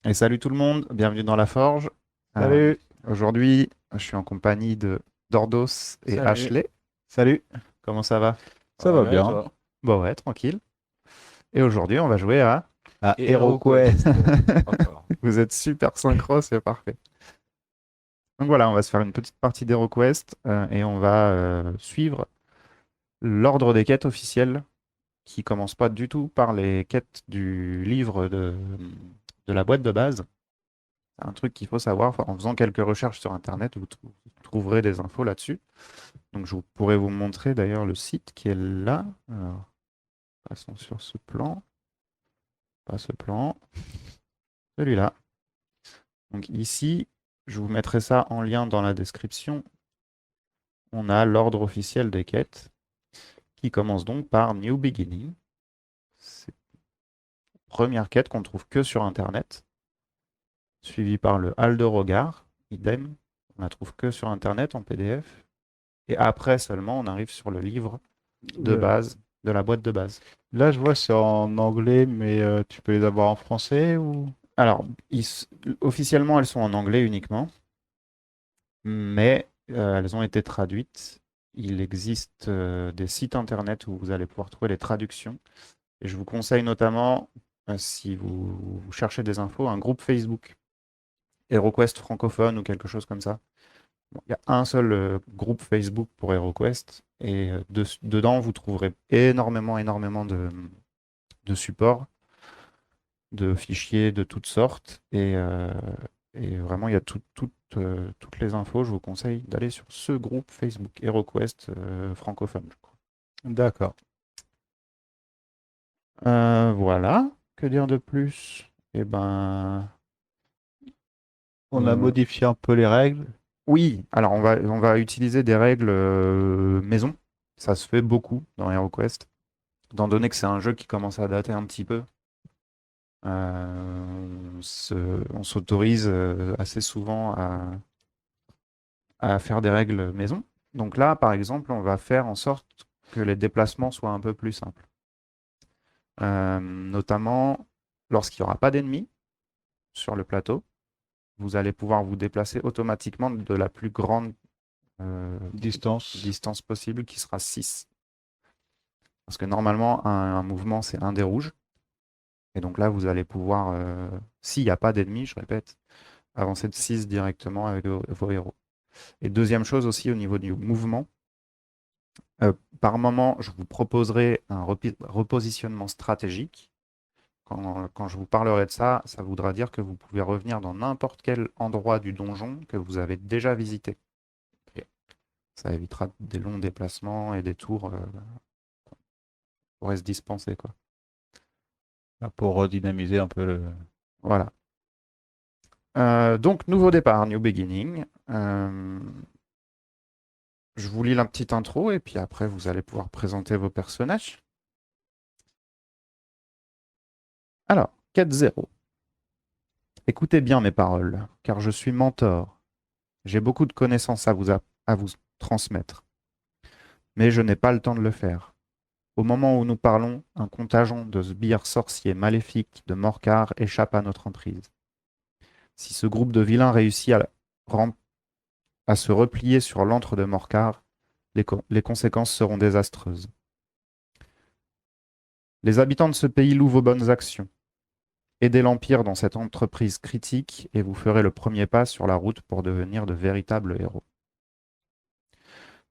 Et salut tout le monde, bienvenue dans la Forge. Euh, Salut, Aujourd'hui, je suis en compagnie de Dordos et salut, Ashley. salut. Comment ça va? Ça Ça va va bien et bien. toi? Bon ouais, tranquille. Et aujourd'hui, on va jouer à... À HeroQuest. HeroQuest. Encore. Vous êtes super synchro, c'est parfait. Donc voilà, on va se faire une petite partie d'HeroQuest et on va suivre l'ordre des quêtes officielles qui commence pas du tout par les quêtes du livre de la boîte de base. C'est un truc qu'il faut savoir. Enfin, en faisant quelques recherches sur Internet, vous trouverez des infos là-dessus. Donc, je pourrais vous montrer d'ailleurs le site qui est là. Alors, passons sur ce plan. Pas ce plan. Celui-là. Donc, ici, je vous mettrai ça en lien dans la description. On a l'ordre officiel des quêtes qui commence donc par New Beginning. C'est la première quête qu'on trouve que sur Internet, suivie par le Hall de Rogar. Idem. On la trouve que sur Internet en PDF. Et après seulement, on arrive sur le livre de Le- base, de la boîte de base. Là, je vois, c'est en anglais, mais tu peux les avoir en français ou... Alors, officiellement, elles sont en anglais uniquement, mais elles ont été traduites. Il existe des sites internet où vous allez pouvoir trouver les traductions. Et je vous conseille notamment, si vous cherchez des infos, un groupe Facebook, HeroQuest francophone ou quelque chose comme ça. Bon, il y a un seul groupe Facebook pour HeroQuest, et dedans, vous trouverez énormément de supports, de fichiers de toutes sortes. Et vraiment, il y a toutes les infos. Je vous conseille d'aller sur ce groupe Facebook, HeroQuest francophone, je crois. D'accord. Voilà. Que dire de plus? Eh ben, On a on- modifié un peu les règles. oui. Alors, on va utiliser des règles maison. Ça se fait beaucoup dans HeroQuest, étant donné que c'est un jeu qui commence à dater un petit peu. On s'autorise assez souvent à faire des règles maison. Donc là, par exemple, on va faire en sorte que les déplacements soient un peu plus simples. Notamment, lorsqu'il n'y aura pas d'ennemis sur le plateau, vous allez pouvoir vous déplacer automatiquement de la plus grande Distance. distance possible, qui sera 6. Parce que normalement, un mouvement, c'est un dé rouge. Et donc là, vous allez pouvoir, s'il n'y a pas d'ennemis, je répète, avancer de 6 directement avec vos héros. Et deuxième chose aussi au niveau du mouvement, par moment, je vous proposerai un repositionnement stratégique. Quand je vous parlerai de ça, ça voudra dire que vous pouvez revenir dans n'importe quel endroit du donjon que vous avez déjà visité. Ok. Ça évitera des longs déplacements et des tours pourraient se dispenser, quoi. Là, pour redynamiser un peu le... Voilà. Donc, nouveau départ, New Beginning. Je vous lis la petite intro et puis après, vous allez pouvoir présenter vos personnages. Alors, quête 0. Écoutez bien mes paroles, car je suis mentor. J'ai beaucoup de connaissances à vous transmettre, mais je n'ai pas le temps de le faire. Au moment où nous parlons, un contingent de sbires sorciers maléfiques de Morcar échappe à notre emprise. Si ce groupe de vilains réussit à se replier sur l'antre de Morcar, les conséquences seront désastreuses. Les habitants de ce pays louent vos bonnes actions. Aidez l'Empire dans cette entreprise critique et vous ferez le premier pas sur la route pour devenir de véritables héros.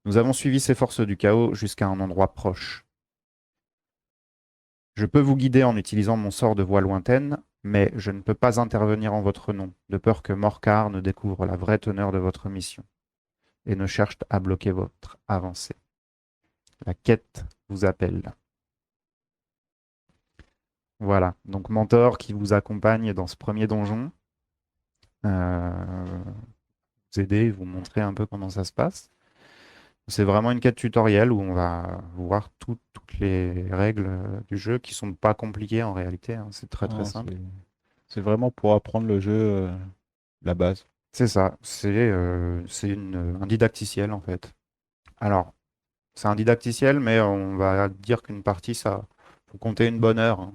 Nous avons suivi ces forces du chaos jusqu'à un endroit proche. Je peux vous guider en utilisant mon sort de voix lointaine, mais je ne peux pas intervenir en votre nom, de peur que Morcar ne découvre la vraie teneur de votre mission et ne cherche à bloquer votre avancée. La quête vous appelle. Voilà, donc Mentor qui vous accompagne dans ce premier donjon, vous aider, vous montrer un peu comment ça se passe. C'est vraiment une quête tutoriel où on va voir toutes les règles du jeu qui sont pas compliquées en réalité, hein. C'est très très Non, simple. c'est vraiment pour apprendre le jeu, la base. C'est ça, c'est un didacticiel en fait. Alors, c'est un didacticiel, mais on va dire qu'une partie, ça faut compter une bonne heure, hein.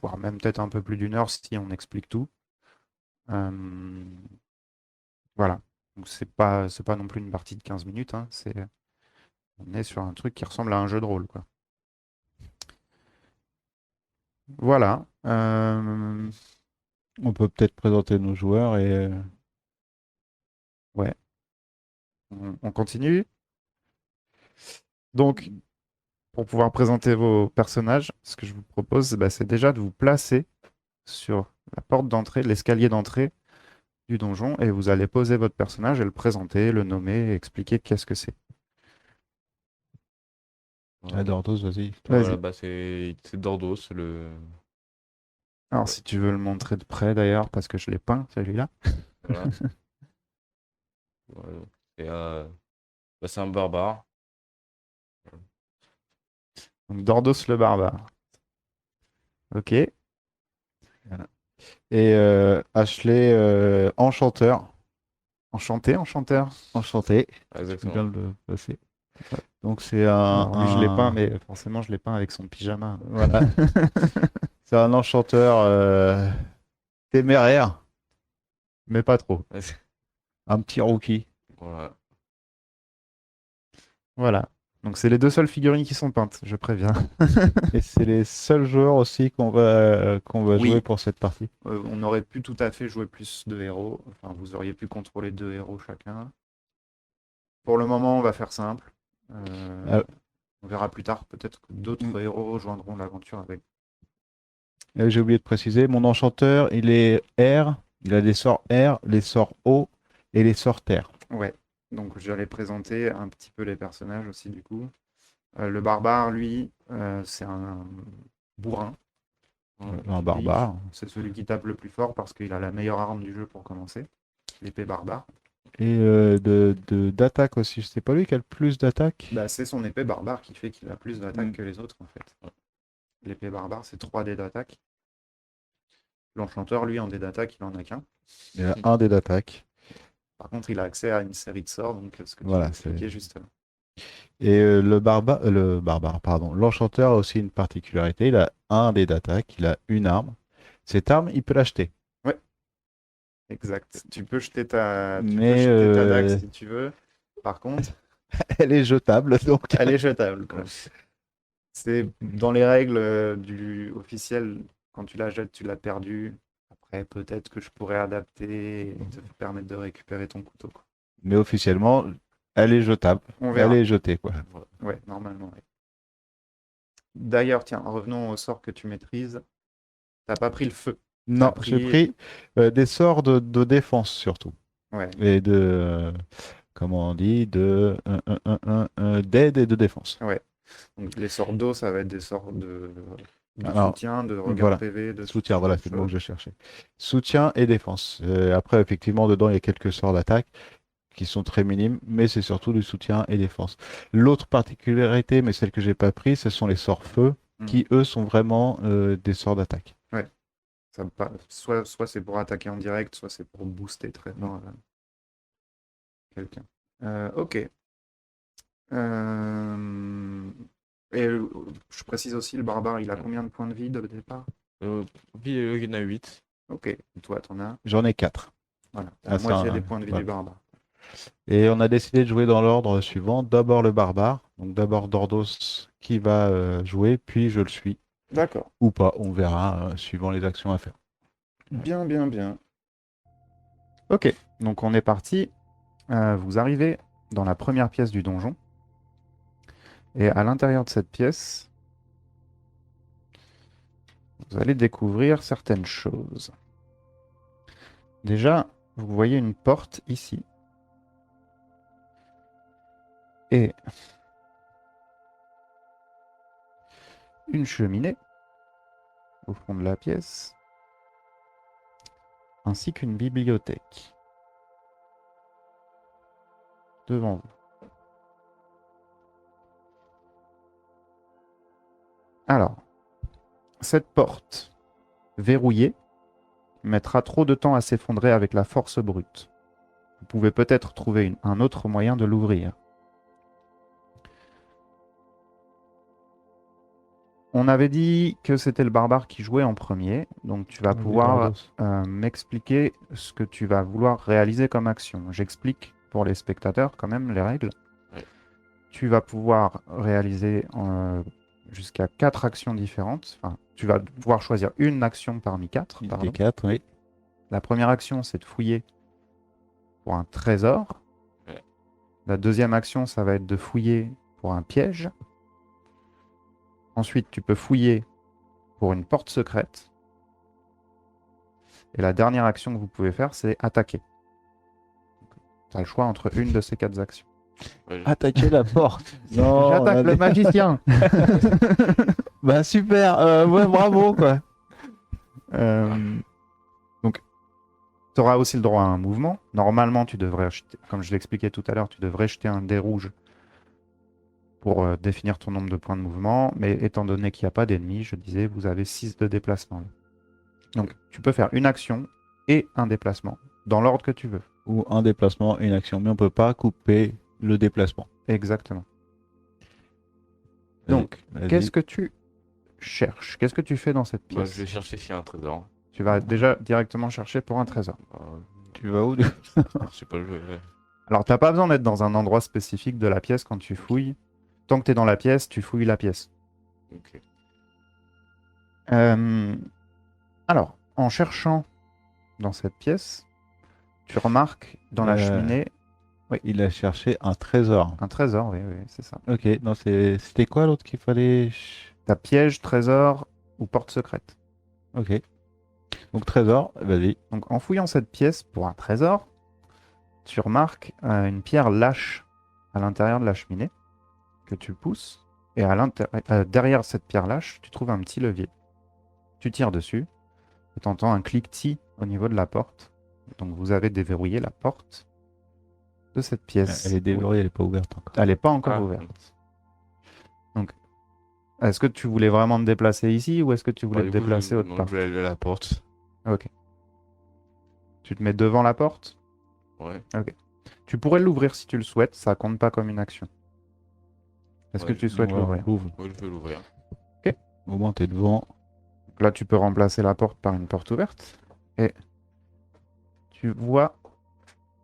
voire même peut-être un peu plus d'une heure si on explique tout. Euh, voilà. Donc c'est pas non plus une partie de 15 minutes, hein, on est sur un truc qui ressemble à un jeu de rôle, quoi. Voilà. On peut peut-être présenter nos joueurs et Ouais. On continue. Donc, pour pouvoir présenter vos personnages, ce que je vous propose, bah, c'est déjà de vous placer sur la porte d'entrée, l'escalier d'entrée du donjon, et vous allez poser votre personnage et le présenter, le nommer, et expliquer qu'est-ce que c'est. Voilà, Dordos, vas-y. Voilà, Vas-y. bah, c'est Dordos, Alors, si tu veux le montrer de près d'ailleurs, parce que je l'ai peint, celui-là. voilà. Voilà. Et, bah, c'est un barbare. Donc, Dordos le barbare. Ok. Et Ashley, enchanteur. Enchanté, enchanteur. Enchanté. Ah, Tu peux exactement. bien le passer. Donc c'est un, Alors, lui, je l'ai peint, un- mais forcément, je l'ai peint avec son pyjama. voilà. C'est un enchanteur téméraire, Mais pas trop. un petit rookie. Voilà. Voilà. Donc, c'est les deux seules figurines qui sont peintes, je préviens. Et c'est les seuls joueurs aussi qu'on va jouer Oui. pour cette partie. On aurait pu tout à fait jouer plus de héros. Enfin, vous auriez pu contrôler 2 héros chacun. Pour le moment, on va faire simple. Ah, On verra plus tard. Peut-être que d'autres héros rejoindront l'aventure avec. J'ai oublié de préciser, mon enchanteur, il est R, il a des sorts R, les sorts O et les sorts terre. Ouais. Donc, j'allais présenter un petit peu les personnages aussi, du coup. Le barbare, lui, c'est un bourrin. Un Lui, barbare. c'est celui qui tape le plus fort parce qu'il a la meilleure arme du jeu pour commencer. L'épée barbare. Et d'attaque aussi. C'est pas lui qui a le plus d'attaque. Bah, c'est son épée barbare qui fait qu'il a plus d'attaque Mm. que les autres, en fait. L'épée barbare, c'est 3 dés d'attaque. L'enchanteur, lui, en dés d'attaque, il en a qu'un. Il a un dé d'attaque. Par contre, il a accès à une série de sorts, donc ce que tu Voilà, as expliqué justement. Et le barbare, pardon. L'enchanteur a aussi une particularité. Il a un dé d'attaque, il a une arme. Cette arme, il peut l'acheter. Ouais, exact. Tu peux Mais jeter ta dague si tu veux. Par contre, elle est jetable, donc. elle est jetable, quoi. C'est dans les règles du officiel, quand tu la jettes, tu l'as perdue. Après, peut-être que je pourrais adapter et te permettre de récupérer ton couteau, quoi. Mais officiellement, elle est jetable. On Elle verra. est jetée, quoi. Ouais, normalement, ouais. D'ailleurs, tiens, revenons au sort que tu maîtrises. T'as pas pris le feu. Non, T'as j'ai pris... pris des sorts de défense surtout. Ouais, Et comment on dit, d'aide et de défense. ouais. Donc les sorts d'eau, ça va être des sorts de Alors, soutien, de regard voilà. PV, de Soutien, ce voilà, genre de c'est le mot que choses. je cherchais. Soutien et défense. Après, effectivement, dedans, il y a quelques sorts d'attaque qui sont très minimes, mais c'est surtout du soutien et défense. L'autre particularité, mais celle que j'ai pas pris, ce sont les sorts feu, qui eux sont vraiment des sorts d'attaque. Ouais. Soit c'est pour attaquer en direct, soit c'est pour booster très fort quelqu'un. Ok. Euh, Et je précise aussi, le barbare, il a combien de points de vie de départ? Puis il y en a 8. Ok. Toi, t'en as. J'en ai 4. Voilà. T'as Ah, la moitié ça, des points de vie voilà. du barbare. Et on a décidé de jouer dans l'ordre suivant. D'abord le barbare, donc d'abord Dordos qui va jouer, puis je le suis. D'accord. Ou pas, on verra suivant les actions à faire. Bien, bien, bien. Ok. Donc on est parti. Vous arrivez dans la première pièce du donjon. Et à l'intérieur de cette pièce, vous allez découvrir certaines choses. Déjà, vous voyez une porte ici. Et une cheminée au fond de la pièce, ainsi qu'une bibliothèque devant vous. Alors, cette porte verrouillée mettra trop de temps à s'effondrer avec la force brute. Vous pouvez peut-être trouver un autre moyen de l'ouvrir. On avait dit que c'était le barbare qui jouait en premier, donc tu vas Oui, pouvoir Dardos. m'expliquer ce que tu vas vouloir réaliser comme action. J'explique pour les spectateurs quand même les règles. Ouais. Tu vas pouvoir réaliser jusqu'à 4 actions différentes. Enfin, tu vas pouvoir choisir une action parmi 4, Des pardon. 4, oui. La première action, c'est de fouiller pour un trésor. Ouais. La deuxième action, ça va être de fouiller pour un piège. Ensuite, tu peux fouiller pour une porte secrète. Et la dernière action que vous pouvez faire, c'est attaquer. Tu as le choix entre une de ces 4 actions. Ouais, Attaquer la porte. Non, J'attaque on a le des- magicien. Bah super, ouais, bravo quoi. Donc, tu auras aussi le droit à un mouvement. Normalement, tu devrais jeter, comme je l'expliquais tout à l'heure, tu devrais jeter un dé rouge pour définir ton nombre de points de mouvement. Mais étant donné qu'il n'y a pas d'ennemis, je disais, vous avez 6 de déplacement. Donc, tu peux faire une action et un déplacement, dans l'ordre que tu veux. Ou un déplacement, une action, mais on peut pas couper le déplacement. Exactement. Vas-y, Donc, vas-y. qu'est-ce que tu cherches? Qu'est-ce que tu fais dans cette Moi, pièce? je vais chercher s'il y a un trésor. Tu vas déjà directement chercher pour un trésor. Tu vas où? Je sais pas jouer. Ouais. Alors, t'as pas besoin d'être dans un endroit spécifique de la pièce quand tu fouilles. Tant que tu es dans la pièce, tu fouilles la pièce. Ok. Alors, en cherchant dans cette pièce, tu remarques dans la cheminée Il a cherché un trésor. un trésor. Oui, oui, c'est ça. Ok, non, c'était quoi l'autre qu'il fallait? T'as piège, trésor ou porte secrète. Ok. Donc trésor, vas-y. Donc, en fouillant cette pièce pour un trésor, tu remarques une pierre lâche à l'intérieur de la cheminée que tu pousses. Et derrière cette pierre lâche, tu trouves un petit levier. Tu tires dessus et tu entends un cliquetis au niveau de la porte. Donc, vous avez déverrouillé la porte de cette pièce. Elle est déverrouillée, elle est pas ouverte encore. Elle n'est pas encore Ah, ouverte. Est-ce que tu voulais vraiment te déplacer ici ou est-ce que tu voulais Bah, te du coup, déplacer autre donc, part? je vais aller à la porte. Ok. Tu te mets devant la porte? Ouais. Tu pourrais l'ouvrir si tu le souhaites, ça compte pas comme une action. Est-ce que Ouais, tu souhaites Ouais, l'ouvrir? ouvre. Ouais, je vais l'ouvrir. Au moins, t'es devant. Donc là, tu peux remplacer la porte par une porte ouverte. Et tu vois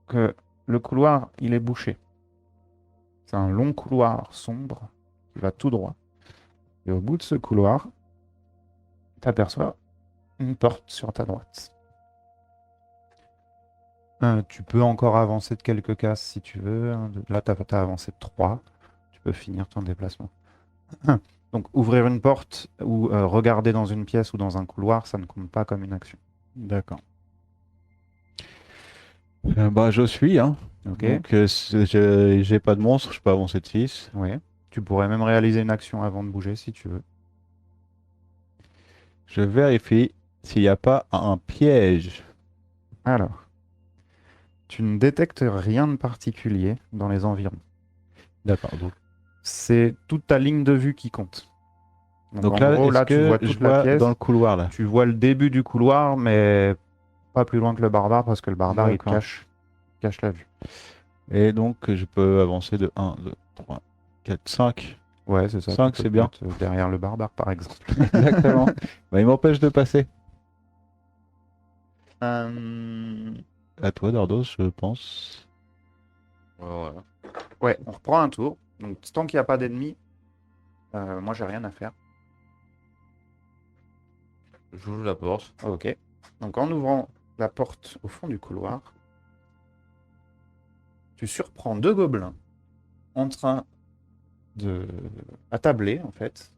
que le couloir, il est bouché. C'est un long couloir sombre qui va tout droit. Et au bout de ce couloir, tu aperçois une porte sur ta droite. Tu peux encore avancer de quelques cases si tu veux. Là, tu as avancé de 3. Tu peux finir ton déplacement. Donc, ouvrir une porte ou regarder dans une pièce ou dans un couloir, ça ne compte pas comme une action. D'accord. Bah, je suis, hein. Ok. Donc, j'ai pas de monstre, je peux avancer de 6. Oui. Tu pourrais même réaliser une action avant de bouger si tu veux. Je vérifie s'il n'y a pas un piège. Alors, tu ne détectes rien de particulier dans les environs. D'accord. Donc, C'est toute ta ligne de vue qui compte. Donc, en là, gros, est-ce là, tu que vois je toute la vois pièce. dans le couloir là? Tu vois le début du couloir, mais pas plus loin que le barbare parce que le barbare, il te D'accord. cache la vue. Et donc, je peux avancer de 1, 2, 3, 4, 5. Ouais, c'est ça. 5, tu peux c'est te bien. mettre, derrière le barbare, par exemple. Exactement. Bah, il m'empêche de passer. Euh, À toi, Dardos, je pense. Ouais. Ouais, on reprend un tour. Donc, tant qu'il n'y a pas d'ennemis, moi, j'ai rien à faire. J'ouvre la porte. Ok. Donc, en ouvrant la porte au fond du couloir, tu surprends 2 gobelins en train de attabler, en fait,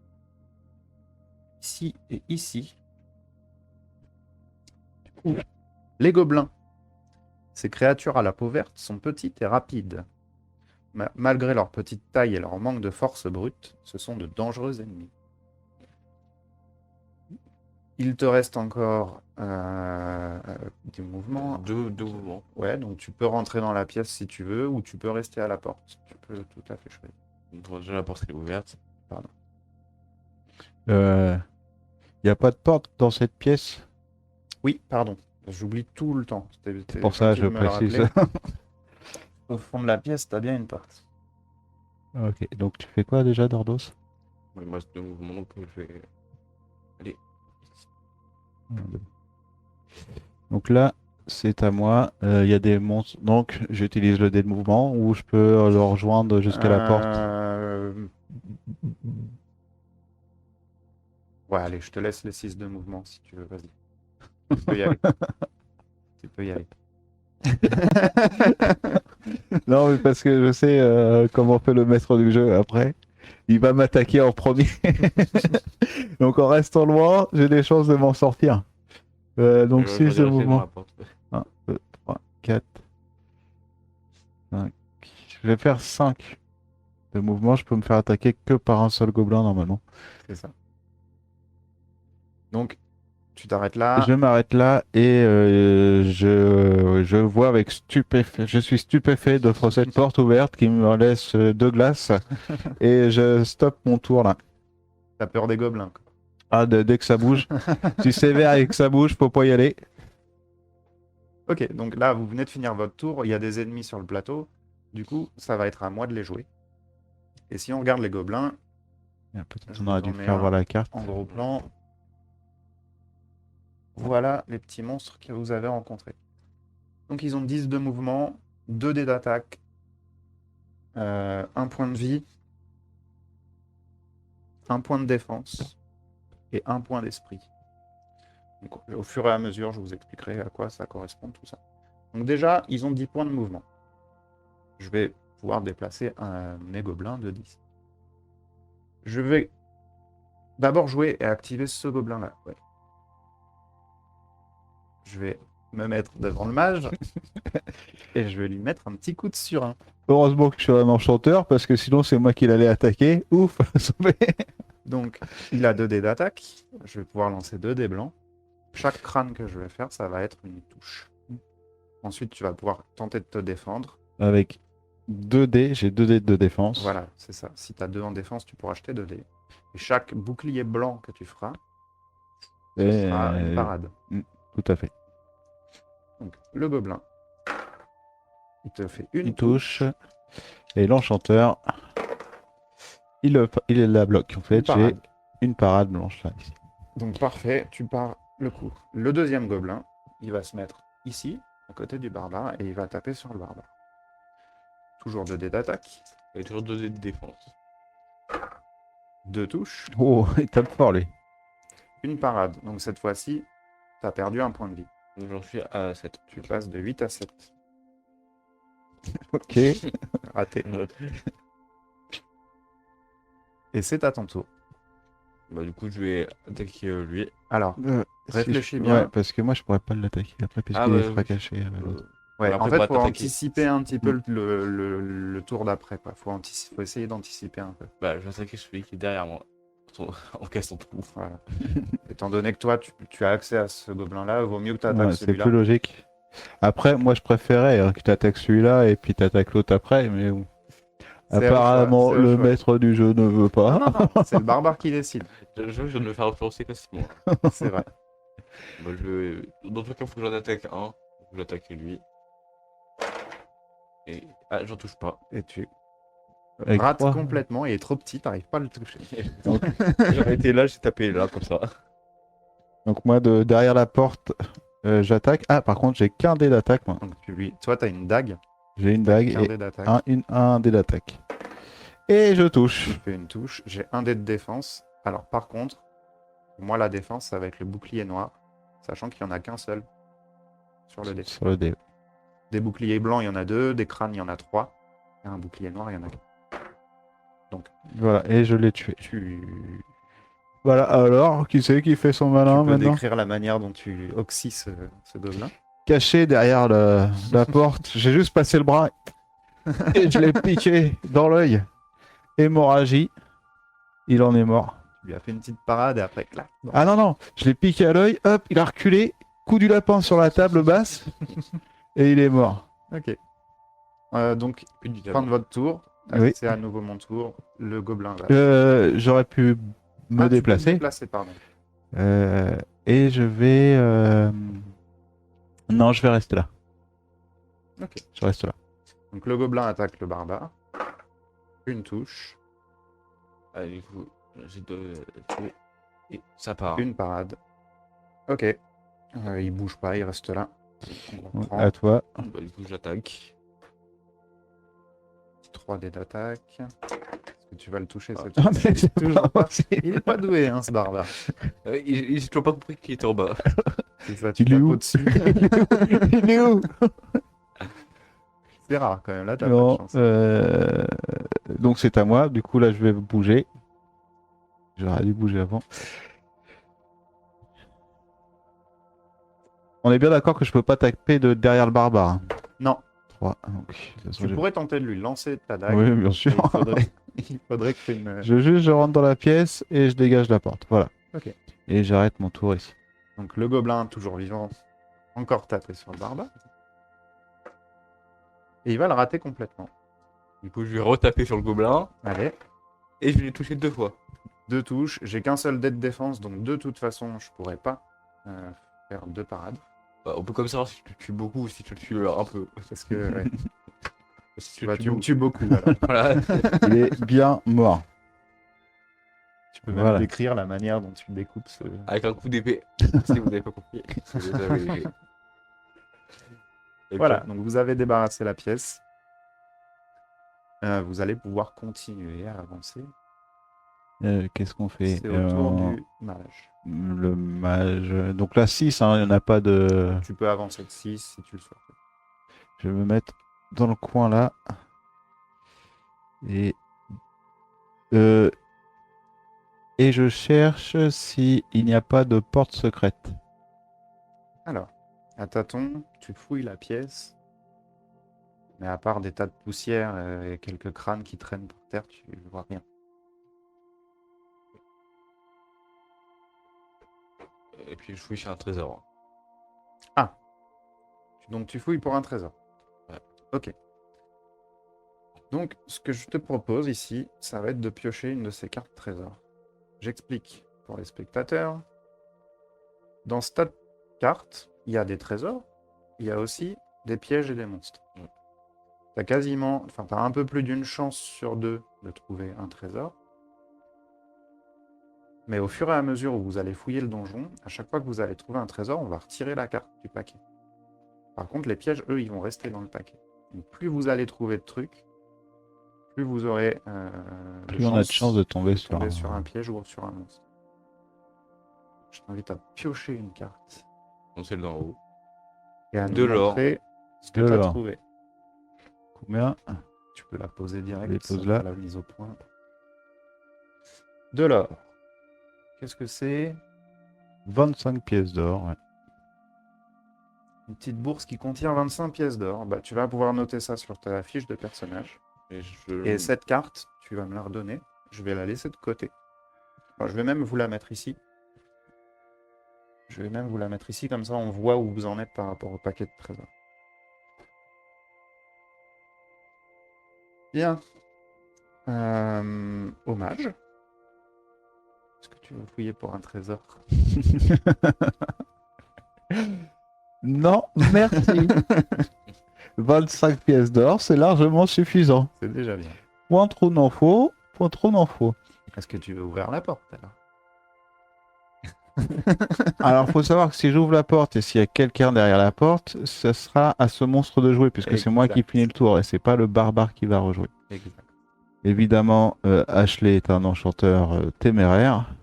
ici et ici. Les gobelins, ces créatures à la peau verte, sont petites et rapides. Malgré leur petite taille et leur manque de force brute, ce sont de dangereux ennemis. Il te reste encore des mouvements. Deux mouvements. Ouais, donc tu peux rentrer dans la pièce si tu veux, ou tu peux rester à la porte. Tu peux tout à fait choisir. Donc, déjà, la porte est ouverte. Il n'y a pas de porte dans cette pièce. Oui, pardon. J'oublie tout le temps. C'est pour ça, gentil je de me le précise. rappeler. Au fond de la pièce, t'as bien une porte. Ok, donc tu fais quoi déjà, Dardos? Il me reste 2 mouvements, donc je vais. Allez. Donc là, c'est à moi. Il y a des monstres. Donc, j'utilise le dé de mouvement ou je peux le rejoindre jusqu'à la porte. Ouais, allez, je te laisse les 6 de mouvement si tu veux, vas-y. Tu peux y aller. Tu peux y aller. Non, mais parce que je sais comment fait le maître du jeu après. Il va m'attaquer en premier. Donc en restant loin, j'ai des chances de m'en sortir. Donc Je 6 de vais rester devant mouvement. la porte. 1, 2, 3, 4, 5. Je vais faire 5 de mouvement. Je peux me faire attaquer que par un seul gobelin normalement. C'est ça. Donc, tu t'arrêtes là. Je m'arrête là et je vois avec stupéfait. Je suis stupéfait de cette porte ouverte qui me laisse de glace et je stoppe mon tour là. T'as peur des gobelins, quoi. Ah, dès que ça bouge. Si c'est vert et que ça bouge, faut pas y aller. Ok, donc là, vous venez de finir votre tour. Il y a des ennemis sur le plateau. Du coup, ça va être à moi de les jouer. Et si on regarde les gobelins, Peut-être Je on aurait vous en dû mets faire un. voir la carte. en gros plan, voilà les petits monstres que vous avez rencontrés. Donc, ils ont 10 de mouvement, 2 dés d'attaque, 1 point de vie, 1 point de défense et 1 point d'esprit. Donc, au fur et à mesure, je vous expliquerai à quoi ça correspond, tout ça. Donc déjà, ils ont 10 points de mouvement. Je vais pouvoir déplacer mes gobelins de 10. Je vais d'abord jouer et activer ce gobelin-là. Ouais. Je vais me mettre devant le mage et je vais lui mettre un petit coup de surin. Heureusement que je suis un enchanteur parce que sinon c'est moi qui l'allais attaquer. Ouf. Donc, il a 2 dés d'attaque. Je vais pouvoir lancer 2 dés blancs. Chaque crâne que je vais faire, ça va être une touche. Ensuite, tu vas pouvoir tenter de te défendre. Avec 2 dés, j'ai 2 dés de défense. Voilà, c'est ça. Si tu as 2 en défense, tu pourras acheter 2 dés. Et chaque bouclier blanc que tu feras, ce Et, sera une parade. tout à fait. Donc, le gobelin, il te fait une Une touche. touche. Et l'enchanteur, il la bloque. En Une fait, j'ai parade. une parade blanche là, ici. Donc, parfait, tu pars le coup. Le deuxième gobelin, il va se mettre ici, à côté du barbare, et il va taper sur le barbare. Toujours 2 dés d'attaque, Et toujours 2 dés de défense. 2 touches, Oh, il tape fort lui. une parade. Donc, cette fois-ci, tu as perdu un point de vie. Donc j'en suis à 7. Tu passes de 8 à 7. Ok. Raté. Et c'est à ton tour. Bah, du coup, je vais attaquer lui. Alors, réfléchis bien. Ouais, parce que moi je pourrais pas l'attaquer après puisqu'il bah, sera caché. l'autre. ouais, après, en fait, pour faut attaquer. anticiper un petit peu le tour d'après. Faut essayer d'anticiper un peu. Bah, je vais attaquer celui qui est derrière moi. En cas son trou. Voilà. Étant donné que toi, tu as accès à ce gobelin-là, vaut mieux que tu attaques Ouais, c'est celui-là. plus logique. Après, moi je préférais que tu attaques celui-là et puis tu attaques l'autre après, mais bon. C'est Apparemment, au choix, le choix. maître du jeu ne veut pas. Non, non, c'est le barbare qui décide. Je viens de me faire influencer facilement. C'est vrai. Bah, dans tout cas, il faut que j'en attaque un. Je vais attaquer lui. Et. Ah, j'en touche pas. Et tu Avec rates 3. complètement, il est trop petit, t'arrives pas à le toucher. J'aurais été là, j'ai tapé là, comme ça. Donc moi, derrière la porte, j'attaque. Ah, par contre, j'ai qu'un dé d'attaque, moi. Donc toi, t'as une dague, J'ai une t'as dague qu'un et dé d'attaque. un dé d'attaque. Et je touche. Tu fais une touche, j'ai un dé de défense. Alors par contre, pour moi la défense, ça va être le bouclier noir, sachant qu'il n'y en a qu'un seul sur le dé. Sur le dé. Des boucliers blancs, il y en a 2, des crânes, il y en a 3, et un bouclier noir, il y en a qu'un. Voilà, et je l'ai tué. Tu Voilà, alors, qui c'est qui fait son malin peux maintenant? décrire la manière dont tu oxys ce gobelin. Caché derrière la porte, j'ai juste passé le bras et je l'ai piqué dans l'œil. Hémorragie. Il en est mort. Tu lui as fait une petite parade et après, clac. Ah non, non, je l'ai piqué à l'œil, hop, il a reculé, coup du lapin sur la table basse, et il est mort. Ok. Donc, Une du fin de votre tour. Oui. C'est à nouveau mon tour. Le gobelin va. J'aurais pu me Tu peux te déplacer. déplacer, pardon. Et je vais... Non, je vais rester là. Ok. Je reste là. Donc le gobelin attaque le barbare. Une touche. Ah, du coup, J'ai deux. Et ça part. Une parade. Ok. Il bouge pas, il reste là. On reprend. À toi. Bah, du coup, j'attaque. 3 dés d'attaque. Est-ce que tu vas le toucher cette Ah, fois-ci mais c'est Toujours pas pas. Il est pas doué, hein, ce barbare. J'ai toujours pas compris qu'il était en bas. C'est ça, tu Il est tapes où au-dessus. Il est où? C'est rare quand même, là t'as pas de Non. chance. Donc c'est à moi. Du coup là je vais bouger. J'aurais dû bouger avant. On est bien d'accord que je peux pas taper de derrière le barbare, hein. Non, 3. Donc, de toute façon, tu pourrais tenter de lui lancer ta dague. Oui, bien mais sûr. il faudrait que tu aies une... Je rentre dans la pièce et je dégage la porte. Voilà. Ok. Et j'arrête mon tour ici. Donc le gobelin, toujours vivant, encore tapé sur le barbare. Et il va le rater complètement. Du coup, je vais retaper sur le gobelin. Allez, Et je vais les toucher 2 fois. 2 touches. J'ai qu'un seul dé de défense, donc de toute façon, je pourrais pas faire 2 parades. Bah, on peut comme savoir si tu le tues beaucoup ou si tu le tues un peu. Parce que ouais, Si bah, le tu me beaucoup. tues beaucoup. Alors. Voilà. Il est bien mort. Tu peux même Voilà. décrire la manière dont tu découpes ce... Avec un coup d'épée. Si vous n'avez pas compris. Vous avez- Et Voilà, puis, donc vous avez débarrassé la pièce. Vous allez pouvoir continuer à avancer. Qu'est-ce qu'on fait? C'est au tour du mage. Le mage. Donc là 6, hein, il n'y en a pas de. Tu peux avancer de 6 si tu le souhaites. Je vais me mettre dans le coin là. Et, euh, et je cherche s'il n'y a pas de porte secrète. Alors, à tâtons, tu fouilles la pièce. Mais à part des tas de poussière et quelques crânes qui traînent par terre, tu vois rien. et puis je fouille sur un trésor. Donc tu fouilles pour un trésor. Ouais. Ok. Donc ce que je te propose ici, ça va être de piocher une de ces cartes trésor. J'explique pour les spectateurs. Dans cette carte, il y a des trésors, il y a aussi des pièges et des monstres. Ouais. T'as un peu plus d'une chance sur 2 de trouver un trésor. Mais au fur et à mesure où vous allez fouiller le donjon, à chaque fois que vous allez trouver un trésor, on va retirer la carte du paquet. Par contre, les pièges, eux, ils vont rester dans le paquet. Donc, plus vous allez trouver de trucs, plus vous aurez Plus on a de chance de tomber sur sur un piège ou sur un monstre. Je t'invite à piocher une carte Donc celle d'en haut. et à De nous l'or. montrer ce que De tu as l'or. trouvé. combien? Tu peux la poser direct, dépose ça là. fera la mise au point. De l'or. Qu'est-ce que c'est? 25 pièces d'or. Ouais. Une petite bourse qui contient 25 pièces d'or. Bah, tu vas pouvoir noter ça sur ta fiche de personnage. Et cette carte, tu vas me la redonner. Je vais la laisser de côté. Enfin, je vais même vous la mettre ici. Comme ça on voit où vous en êtes par rapport au paquet de trésors. Bien. Hommage. Est-ce que tu veux fouiller pour un trésor? Non, merci. 25 pièces d'or, c'est largement suffisant. C'est déjà bien. Point trop n'en faut, point trop n'en faut. Est-ce que tu veux ouvrir la porte alors? Alors, faut savoir que si j'ouvre la porte et s'il y a quelqu'un derrière la porte, ce sera à ce monstre de jouer, puisque c'est moi qui Exact. finis le tour et c'est pas le barbare qui va rejouer. Exact. Évidemment, Ashley est un enchanteur téméraire.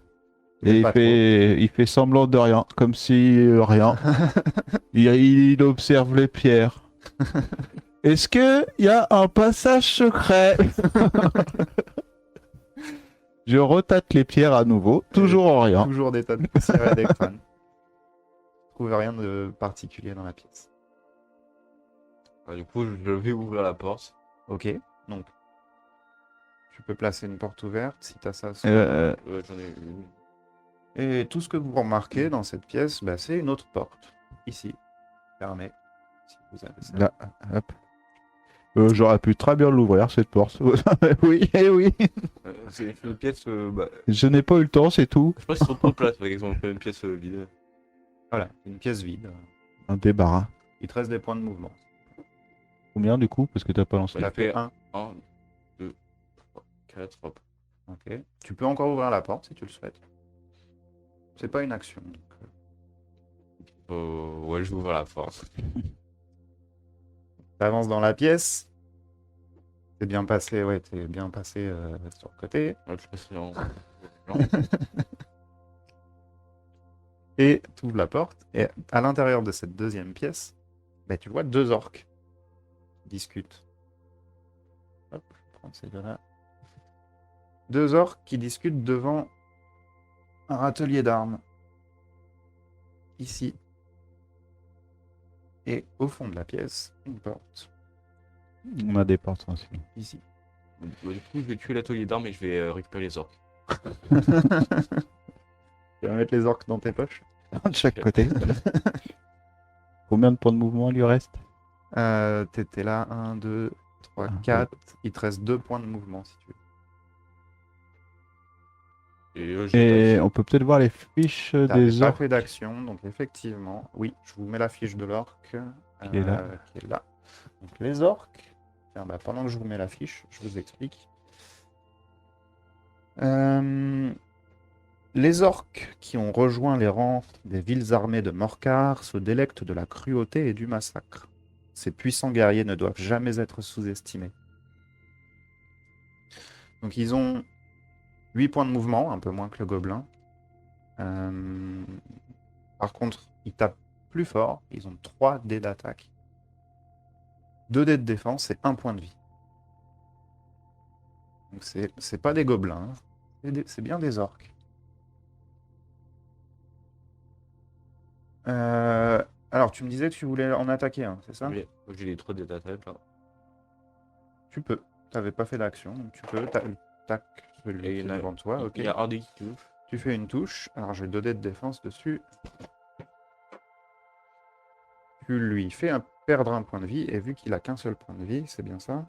Mais Et pas il fait semblant de rien, comme si rien. Il observe les pierres. Est-ce qu'il y a un passage secret? Je retâte les pierres à nouveau, toujours en rien. Toujours des tas de poussière et des crânes. Je trouve rien de particulier dans la pièce. Du coup, je vais ouvrir la porte. Ok, donc tu peux placer une porte ouverte si tu as ça. J'en ai une. Et tout ce que vous remarquez dans cette pièce, bah, c'est une autre porte. Ici, fermée. Si vous avez ça. Là, hop. J'aurais pu très bien l'ouvrir, cette porte. Oui, eh oui. C'est une pièce. Je n'ai pas eu le temps, c'est tout. Je pense qu'ils sont trop de place, par exemple, une pièce vide. Voilà, une pièce vide. Un débarras. Il te reste des points de mouvement. Combien du coup? Parce que t'as pas lancé. Ça fait 1. 1, 2, 3, 4, hop. Ok. Tu peux encore ouvrir la porte si tu le souhaites. C'est pas une action. Ouais, je vais ouvrir la porte. T'avances dans la pièce. T'es bien passé, ouais, t'es bien passé sur le côté. Ouais, je passe en... Et tu ouvres la porte. Et à l'intérieur de cette deuxième pièce, bah, tu vois deux orques qui discutent. Hop, je vais prendre ces deux-là. Deux orques qui discutent devant un atelier d'armes. Ici. Et au fond de la pièce, une porte. On a des portes aussi. Ici. Du coup, je vais tuer l'atelier d'armes et je vais récupérer les orques. Tu vas mettre les orques dans tes poches. De chaque côté. Combien de points de mouvement il lui reste? T'étais là, 1, 2, 3, Ah, 4. Il te reste 2 points de mouvement si tu veux. Et Et on peut peut-être voir les fiches T'avais des pas orques fait d'action, donc effectivement, oui, je vous mets la fiche de l'orque qui est là. qui est là. Donc les orques, tiens, bah, pendant que je vous mets la fiche, je vous explique. Les orques qui ont rejoint les rangs des villes armées de Morcar se délectent de la cruauté et du massacre. Ces puissants guerriers ne doivent jamais être sous-estimés. Donc ils ont 8 points de mouvement, un peu moins que le gobelin. Par contre, ils tapent plus fort, ils ont 3 dés d'attaque, 2 dés de défense et 1 point de vie. Donc c'est pas des gobelins, hein. C'est bien des orques. Alors, tu me disais que tu voulais en attaquer un, c'est ça? Oui, j'ai les 3 dés d'attaque là. Tu peux. T'avais pas fait d'action, donc tu peux. Tac, celui Et qui il y est en a- devant toi, ok. Il y a un dé qui touche. Tu fais une touche. Alors, j'ai 2 dés de défense dessus. Tu lui fais perdre un point de vie, et vu qu'il a qu'un seul point de vie, c'est bien ça?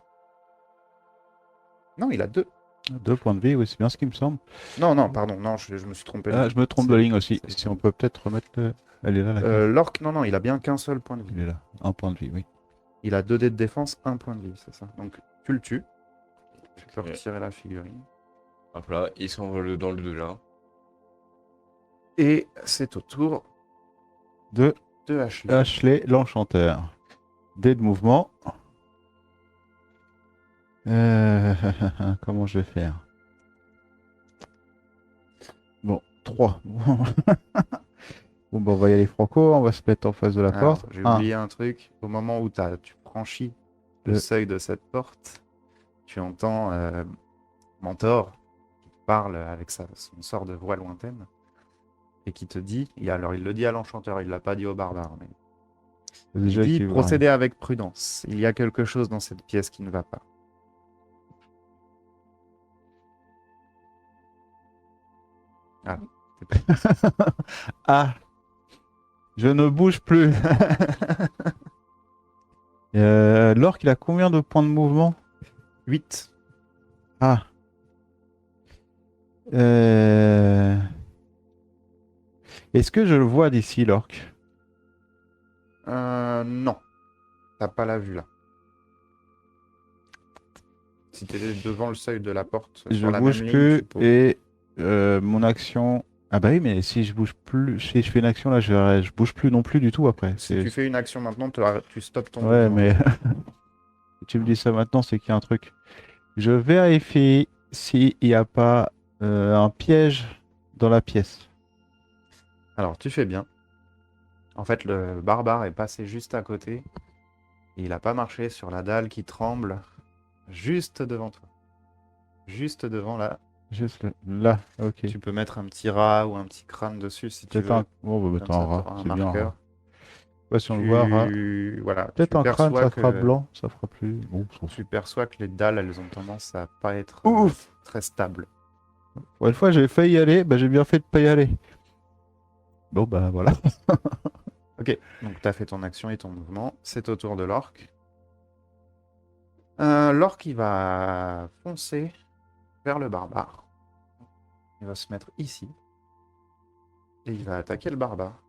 Non, il a 2. 2 points de vie, oui, c'est bien ce qui me semble. Non, non, pardon, non, je me suis trompé. Ah, je me trompe de C'est- ligne aussi. c'est- Si on peut peut-être remettre le... Elle est là, la carte. L'orque, non, non, il a bien qu'un seul point de vie. Il est là. Un point de vie, oui. Il a 2 dés de défense, 1 point de vie, c'est ça. Donc, tu le tues. Tu peux Ouais. retirer la figurine. Hop là, ils sont dans le 2 là. Et c'est au tour De de Ashley. Ashley, l'enchanteur. Dés de mouvement. Comment je vais faire? Bon, 3. Bon, bah, on va y aller franco, on va se mettre en face de la Alors, porte. j'ai Un. oublié un truc. Au moment où tu franchis le Le- seuil de cette porte, tu entends Mentor qui te parle avec son sort de voix lointaine et qui te dit, alors il le dit à l'enchanteur, il l'a pas dit au barbare, mais il Déjà dit qu'il va- procédez avec prudence. Il y a quelque chose dans cette pièce qui ne va pas. Ah, Ah, je ne bouge plus. L'orque, il a combien de points de mouvement? 8. Ah. Est-ce que je le vois d'ici, l'orque? Non, t'as pas la vue là. Si tu es devant le seuil de la porte Je sur la bouge même ligne, plus tu peux... et mon action. Ah bah oui, mais si je bouge plus, si je fais une action là, je bouge plus non plus du tout après. Si tu fais une action maintenant, tu stoppes ton Ouais, mouvement. mais si tu me dis ça maintenant, c'est qu'il y a un truc. Je vérifie s'il n'y a pas un piège dans la pièce. Alors, tu fais bien. En fait, le barbare est passé juste à côté. Et il n'a pas marché sur la dalle qui tremble juste devant toi. Juste devant là. Juste là, ok. Tu peux mettre un petit rat ou un petit crâne dessus si tu Peut-être veux. un. Bon, bah, Comme mettons ça, un rat, t'auras un c'est bien. Un marqueur. rat. Ouais, si on le voit, un rat. Voilà, Peut-être tu un crâne, perçois ça fera que, blanc, ça fera plus. Bon, on s'en fout. tu perçois que les dalles, elles ont tendance à pas être Ouf! très stables. Pour une fois, j'ai failli y aller, bah, j'ai bien fait de pas y aller. Bon, bah voilà. Ok, donc tu as fait ton action et ton mouvement. C'est au tour de l'orque. L'orque, il va foncer vers le barbare. Il va se mettre ici. Et il va attaquer le barbare.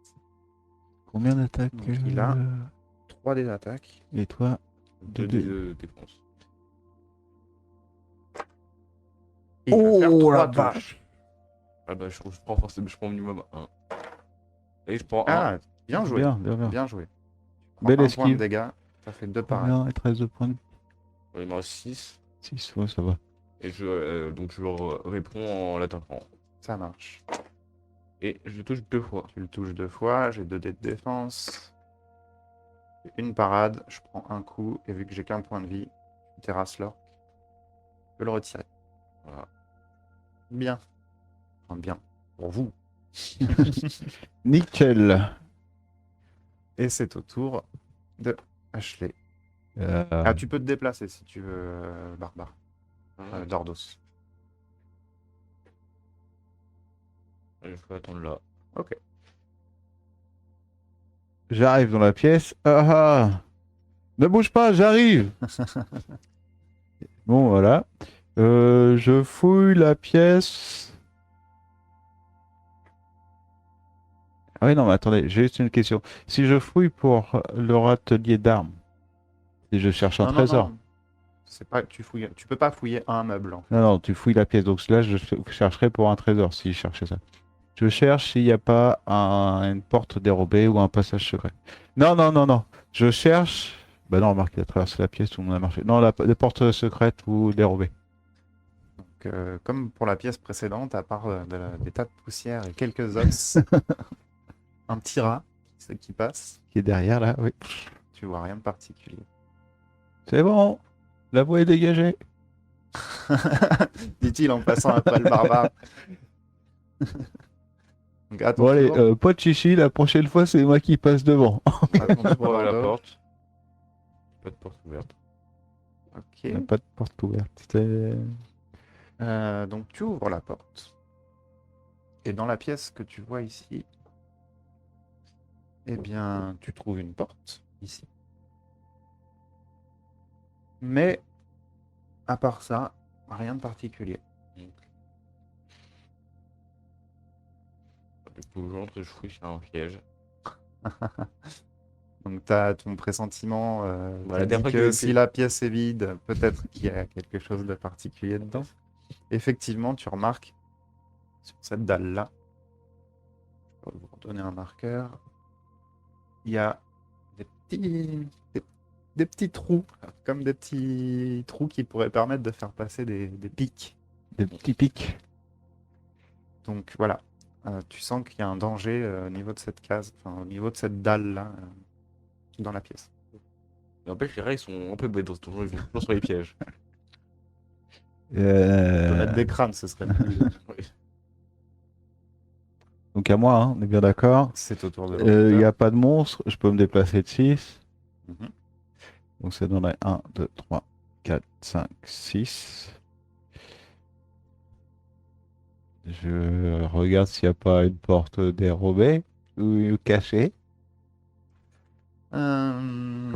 Combien d'attaques Donc, il a 3 dés d'attaque. Et toi? 2 Deux- dés de défense. Et il va faire Oh 3 la touches. vache. Ah bah, je prends forcément, je prends minimum 1. Et je prends 1. Ah, bien joué. Bien, bien, bien. Bien joué. Tu prends Belle 1 point de esquive. dégâts. Ça fait 2 parades. Combien? 13 de points de Il me reste 6. 6, ouais, ça va. Et donc je réponds en l'attaquant. Ça marche. Et je le touche 2 fois. Tu le touches 2 fois. J'ai 2 dés de défense. Une parade. Je prends un coup. Et vu que j'ai qu'un point de vie, tu terrasses l'orque. Je peux le retirer. Voilà. Bien. Enfin, bien. Pour vous. Nickel. Et c'est au tour de Ashley. Euh, Ah, tu peux te déplacer si tu veux, Barbare. Dordos. Je peux attendre là. Ok. J'arrive dans la pièce. Ah ah. Ne bouge pas, j'arrive. Bon, voilà. Je fouille la pièce. Ah oui, non, mais attendez, j'ai juste une question. Si je fouille pour leur atelier d'armes, si je cherche un Non, non, trésor. non. C'est pas, tu peux pas fouiller un meuble, en fait. Non, non, tu fouilles la pièce. Donc là, je chercherai pour un trésor si je cherchais ça. Je cherche s'il n'y a pas une porte dérobée ou un passage secret. Non, non, non, non. Je cherche. Bah non, remarque, il a traversé la pièce, tout le monde a marché. Non, la porte secrète ou dérobée. Donc, comme pour la pièce précédente, à part des tas de poussière et quelques os, un petit rat qui passe, Qui est derrière là, oui. tu vois rien de particulier. C'est bon. La voie est dégagée. Dit-il en passant après le barbare. Donc, à ton Bon, allez, tour, pas de chichi, la prochaine fois, c'est moi qui passe devant. à ton tour, Pour la Dordo. porte. Pas de porte ouverte. Ok. Il n'y a pas de porte ouverte. Donc tu ouvres la porte. Et dans la pièce que tu vois ici, eh bien, tu trouves une porte ici. Mais à part ça, rien de particulier. Du coup, j'entre et je fouille sur un piège. Donc tu as ton pressentiment Voilà, qui dit dernière fois que que si j'ai- la pièce est vide, peut-être qu'il y a quelque chose de particulier dedans. Effectivement, tu remarques sur cette dalle-là, je vais vous redonner un marqueur, il y a des petits trous, comme des petits trous qui pourraient permettre de faire passer des pics. Des petits pics. Donc voilà, tu sens qu'il y a un danger au niveau de cette case, enfin au niveau de cette dalle-là, dans la pièce. N'empêche, les rats, ils sont un peu bêtes dans ce donjon, ils vont toujours sur les pièges. Tu peux mettre des crânes, ce serait plus. Donc à moi, hein, on est bien d'accord. C'est au tour de Il n'y l'auditeur. a pas de monstre, je peux me déplacer de 6. Mhm. Donc ça donnerait 1, 2, 3, 4, 5, 6. Je regarde s'il n'y a pas une porte dérobée ou cachée. Euh,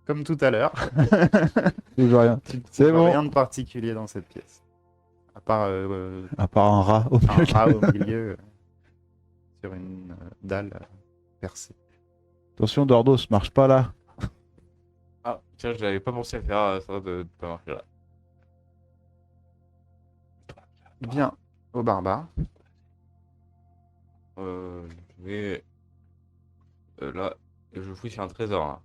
Comme tout à l'heure, Toujours rien. tu ne C'est trouves bon. rien de particulier dans cette pièce. À part À part un rat au un milieu. rat au milieu sur une dalle percée. Attention, Dordos, marche pas là. Ah, tiens, je n'avais pas pensé à faire ça de pas marcher là. Bien, au barbare. Je vais là, et je fouille sur un trésor là.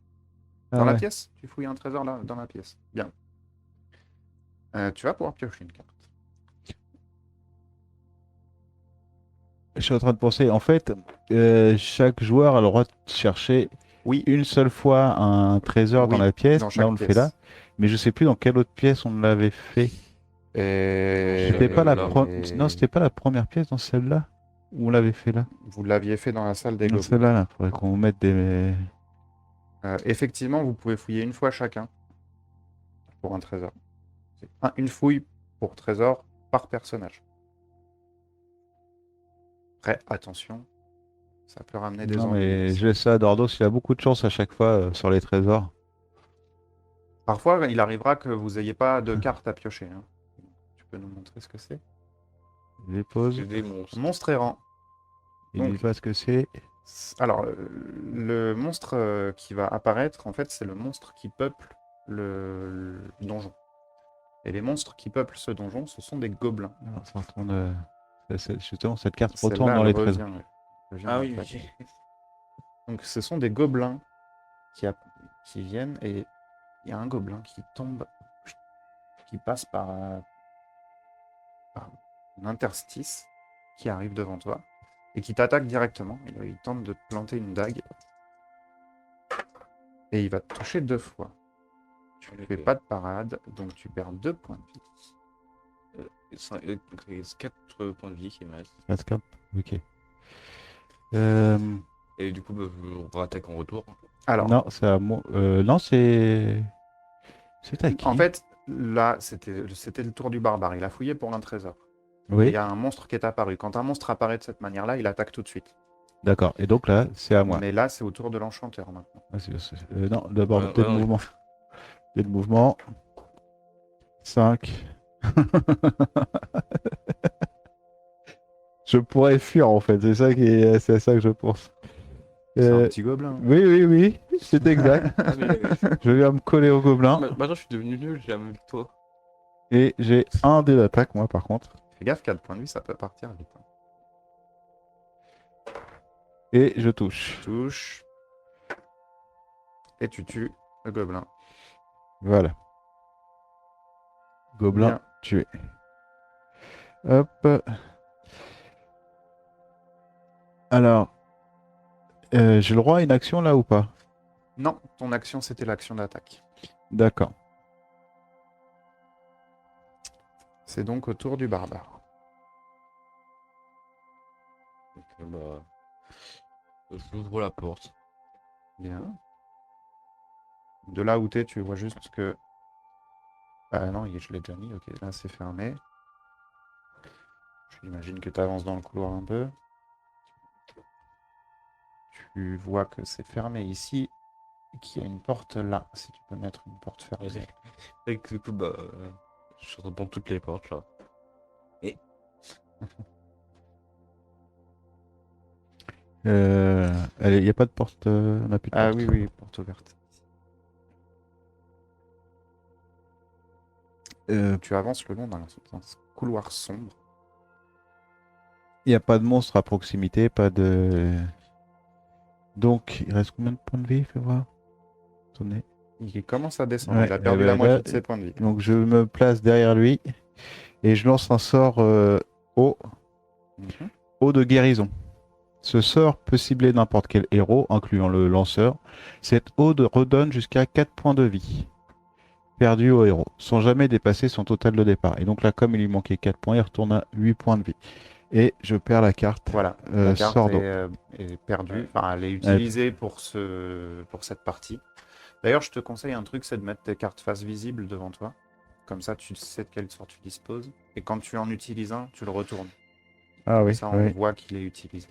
Dans la ouais. pièce? Tu fouilles un trésor là, dans la pièce. Bien. Tu vas pouvoir piocher une carte. Je suis en train de penser, en fait, chaque joueur a le droit de chercher Oui, une seule fois un trésor dans Oui, la pièce. dans Là, chaque on le fait pièce. là. Mais je sais plus dans quelle autre pièce on l'avait fait. Et... C'était pas la là. Non, c'était pas la première pièce dans celle-là où on l'avait fait là. Vous l'aviez fait dans la salle des Dans gobelins. celle-là, là, faudrait qu'on mette des. Effectivement, vous pouvez fouiller une fois chacun pour un trésor. C'est une fouille pour trésor par personnage. Après, attention, ça peut ramener des Non, ennuis. mais aussi. je laisse ça à Dordos, il a beaucoup de chance à chaque fois sur les trésors. Parfois, il arrivera que vous n'ayez pas de carte à piocher. Hein. Tu peux nous montrer ce que c'est? Je les pose, C'est des monstres. Monstre errant. il dit Donc, pas ce que c'est. alors, le monstre qui va apparaître, en fait, c'est le monstre qui peuple le donjon. Et les monstres qui peuplent ce donjon, ce sont des gobelins. Alors, ça retourne, justement, cette carte retourne Celle-là, dans elle les trésors. revient, ouais. Elle revient Ah dans oui, le pack. ok. Donc ce sont des gobelins qui viennent et il y a un gobelin qui tombe, qui passe par un interstice qui arrive devant toi et qui t'attaque directement. Il tente de te planter une dague et il va te toucher 2 fois. Tu ne fais pas de parade, donc tu perds 2 points de vie. 4 points de vie qui me restent. 4. Ok. Et du coup, bah, je rattaque en retour. Alors, Non, c'est à moi. Non, c'est. C'est à qui? en fait, là, c'était le tour du barbare. Il a fouillé pour un trésor. Et il Oui, y a un monstre qui est apparu. Quand un monstre apparaît de cette manière-là, il attaque tout de suite. d'accord. Et donc là, c'est à moi. Mais là, c'est au tour de l'enchanteur maintenant. Ah, non, d'abord, Ouais, dé de ouais, mouvement. Dé de mouvement. 5. Je pourrais fuir en fait, c'est à ça que je pense. C'est un Euh, petit gobelin. oui, oui, oui, c'est exact. Ah, mais, Je viens me coller au gobelin Maintenant, je suis devenu nul, j'ai la même que toi. et j'ai un dé d'attaque, moi par contre. Fais gaffe, 4 points de vie, ça peut partir vite. Hein. Et je touche. Touche. Et tu tues le gobelin. Voilà. Gobelin Bien. tué. Hop. Alors, j'ai le droit à une action là ou pas? Non, ton action, c'était l'action d'attaque. D'accord. C'est donc au tour du barbare. Donc, bah, j'ouvre la porte. Bien. De là où t'es, tu vois juste que... Ah non, je l'ai déjà mis, ok, là c'est fermé. J'imagine que tu avances dans le couloir un peu. Tu vois que c'est fermé ici et qu'il y a une porte là, si tu peux mettre une porte fermée. Et du coup, bah, je rentre dans toutes les portes là. Il n'y a pas de porte, on n'a plus de Ah porte. oui, oui, porte ouverte. Tu avances le long d'un couloir sombre. Il n'y a pas de monstre à proximité, pas de. Donc, il reste combien de points de vie, fais voir. Attendez. Il commence à descendre, Ouais, il a eh perdu ben la moitié là, de ses points de vie. donc je me place derrière lui et je lance un sort haut, Mhm. haut de guérison. Ce sort peut cibler n'importe quel héros, incluant le lanceur. Cette ode redonne jusqu'à 4 points de vie perdus au héros, sans jamais dépasser son total de départ. Et donc là, comme il lui manquait 4 points, il retourne à 8 points de vie. Et je perds la carte. Voilà, la carte sort d'eau. est perdue, enfin elle est Ouais. utilisée pour cette partie. D'ailleurs, je te conseille un truc, c'est de mettre tes cartes face visible devant toi. Comme ça, tu sais de quel sort tu disposes. Et quand tu en utilises un, tu le retournes. Ah Comme oui, ça, on oui. voit qu'il est utilisé.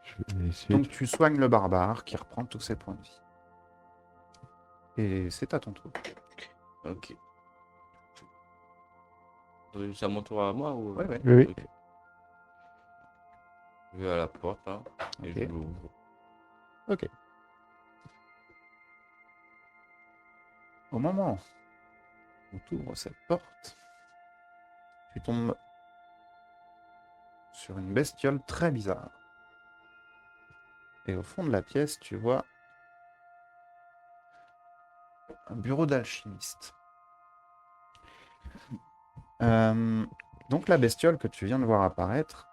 Je vais essayer Donc, tu soignes le barbare qui reprend tous ses points de vie. Et c'est à ton tour. Ok. C'est à mon tour à moi ou... Ouais, ouais. Oui, oui. Ok. Je vais à la porte là, et Ok. je l'ouvre. Ok. Au moment où tu ouvres cette porte, tu tombes sur une bestiole très bizarre. Et au fond de la pièce, tu vois un bureau d'alchimiste. Donc la bestiole que tu viens de voir apparaître,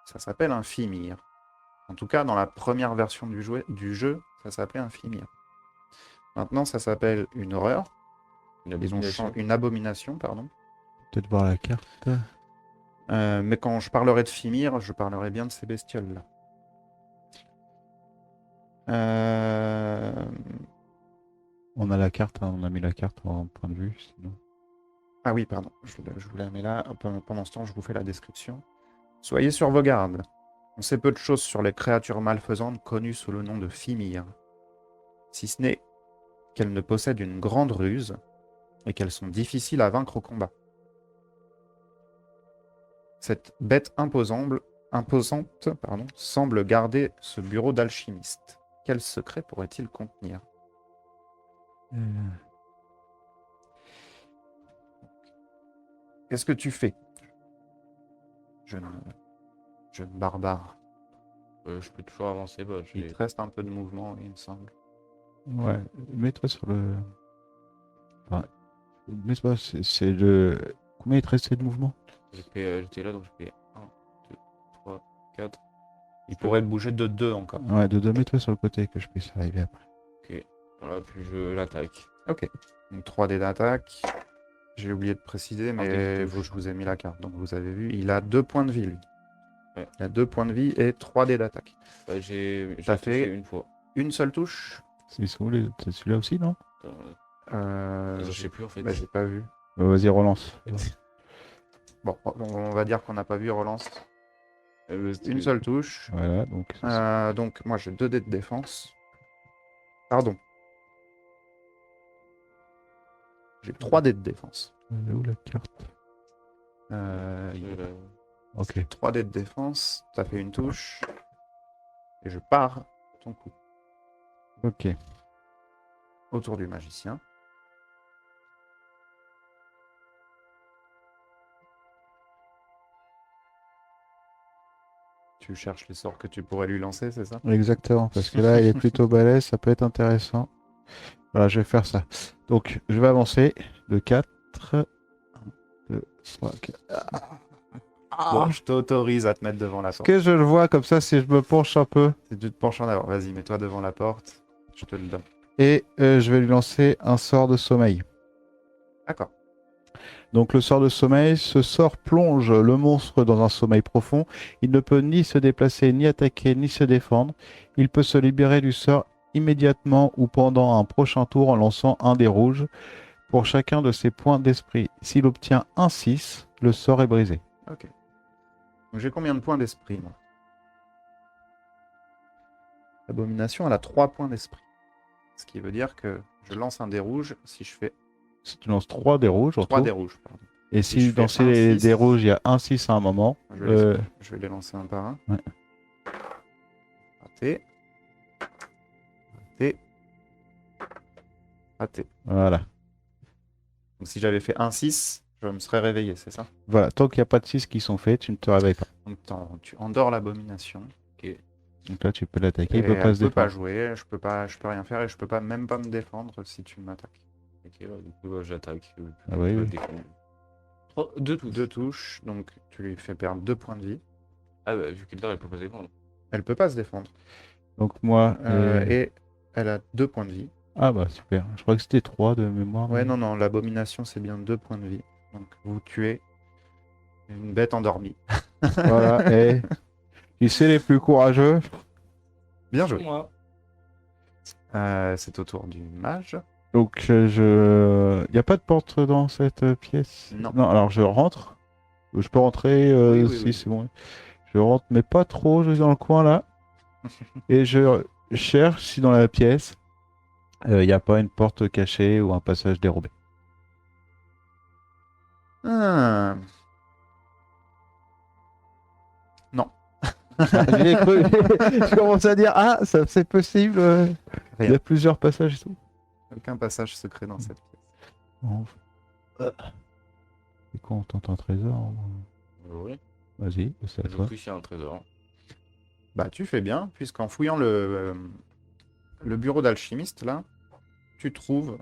ça s'appelle un Fimir. En tout cas, dans la première version du jeu, ça s'appelait un Fimir. Maintenant, ça s'appelle une horreur. Une Ils ont abomination. une abomination, pardon. peut-être voir la carte. Mais quand je parlerai de Fimir, je parlerai bien de ces bestioles-là. On a la carte, hein, on a mis la carte en point de vue. Sinon. Ah oui, pardon, je vous la mets là. Pendant ce temps, je vous fais la description. Soyez sur vos gardes. On sait peu de choses sur les créatures malfaisantes connues sous le nom de Fimir. Si ce n'est qu'elles ne possèdent une grande ruse et qu'elles sont difficiles à vaincre au combat. Cette bête imposante semble garder ce bureau d'alchimiste. Quel secret pourrait-il contenir? Qu'est-ce que tu fais, jeune, jeune barbare? Je peux toujours avancer. Bah, Il te reste un peu de mouvement, il me semble. Ouais, mets-toi sur le. Enfin, mets-toi, c'est le. Combien il te restait de mouvement? J'étais là, donc je fais 1, 2, 3, 4. Il pourrait bouger de 2 encore. Ouais, de 2 mets-toi sur le côté que je puisse arriver après. Ok. Voilà, puis je l'attaque. Ok. Donc 3 dés d'attaque. J'ai oublié de préciser, Un mais dé de touche. je vous ai mis la carte. Donc vous avez vu, il a 2 points de vie, lui. Ouais. Il a 2 points de vie et 3 dés d'attaque. Bah, j'ai T'as touché fait- une fois. Une seule touche. Ils sont où c'est celui-là aussi, non? Je sais plus en fait. Bah, j'ai pas vu. Vas-y, relance. Bon, on va dire qu'on n'a pas vu, relance. C'était- Une seule touche. Voilà, Donc moi j'ai 2 dés de défense. Pardon. J'ai 3 dés de défense. Elle est où la carte? Il y a Ok. 3 dés de défense. T'as fait une touche. Et je pars ton coup. Ok. Autour du magicien. Tu cherches les sorts que tu pourrais lui lancer, c'est ça? Exactement, parce que là, il est plutôt balèze, ça peut être intéressant. Voilà, je vais faire ça. Donc, je vais avancer de 4. 1, 2, 3, 4. Bon, je t'autorise à te mettre devant la Est-ce porte. que je le vois comme ça si je me penche un peu? Si tu te penches en avant, vas-y, mets-toi devant la porte. Je te le donne. Et je vais lui lancer un sort de sommeil. D'accord. Donc le sort de sommeil, ce sort plonge le monstre dans un sommeil profond. Il ne peut ni se déplacer, ni attaquer, ni se défendre. Il peut se libérer du sort immédiatement ou pendant un prochain tour en lançant un dé rouge pour chacun de ses points d'esprit. S'il obtient un 6, le sort est brisé. Ok. Donc j'ai combien de points d'esprit, moi? L'abomination, elle a 3 points d'esprit. Ce qui veut dire que je lance un dé rouge si je fais Si tu lances 3 dés rouges en 3 tout, dés rouges, pardon. et si si je fais dans un ces 6, dés rouges, il y a un 6 à un moment, Je vais les lancer un par un. Ouais. Raté. Raté. Raté. voilà. Donc si j'avais fait un 6, je me serais réveillé, c'est ça? Voilà, tant qu'il n'y a pas de 6 qui sont faits, tu ne te réveilles pas. Donc tu endors l'abomination. Donc là, tu peux l'attaquer, Et il peut pas elle se peut pas défendre. jouer, je peux rien faire et je peux pas même pas me défendre si tu m'attaques. Ok, ouais, du coup, bah, j'attaque. Ah oui, oui. Deux touches. 2 touches, donc tu lui fais perdre 2 points de vie. Ah bah, vu qu'elle dort, elle peut pas se défendre. Elle peut pas se défendre. Donc moi, Et elle a 2 points de vie. ah bah super, je crois que c'était 3 de mémoire. Ouais, mais- non, l'abomination c'est bien 2 points de vie. Donc vous tuez une bête endormie. Voilà, et qui c'est les plus courageux? Bien joué. Moi. C'est au tour du mage. Donc il n'y a pas de porte dans cette pièce? Non. Non, alors je rentre. Je peux rentrer Oui, si oui. c'est bon. Je rentre, mais pas trop, je suis dans le coin là. Et je cherche si dans la pièce, il n'y a pas une porte cachée ou un passage dérobé. Ah. Non, J'ai cru, je commence à dire, ah, ça c'est possible. Il y Rien. a plusieurs passages et tout. Aucun passage secret dans cette pièce. Bon. C'est quoi, on tente un trésor? Oui. Vas-y, c'est à Je toi. plus il y a un trésor. Bah tu fais bien, puisqu'en fouillant le bureau d'alchimiste, là, tu trouves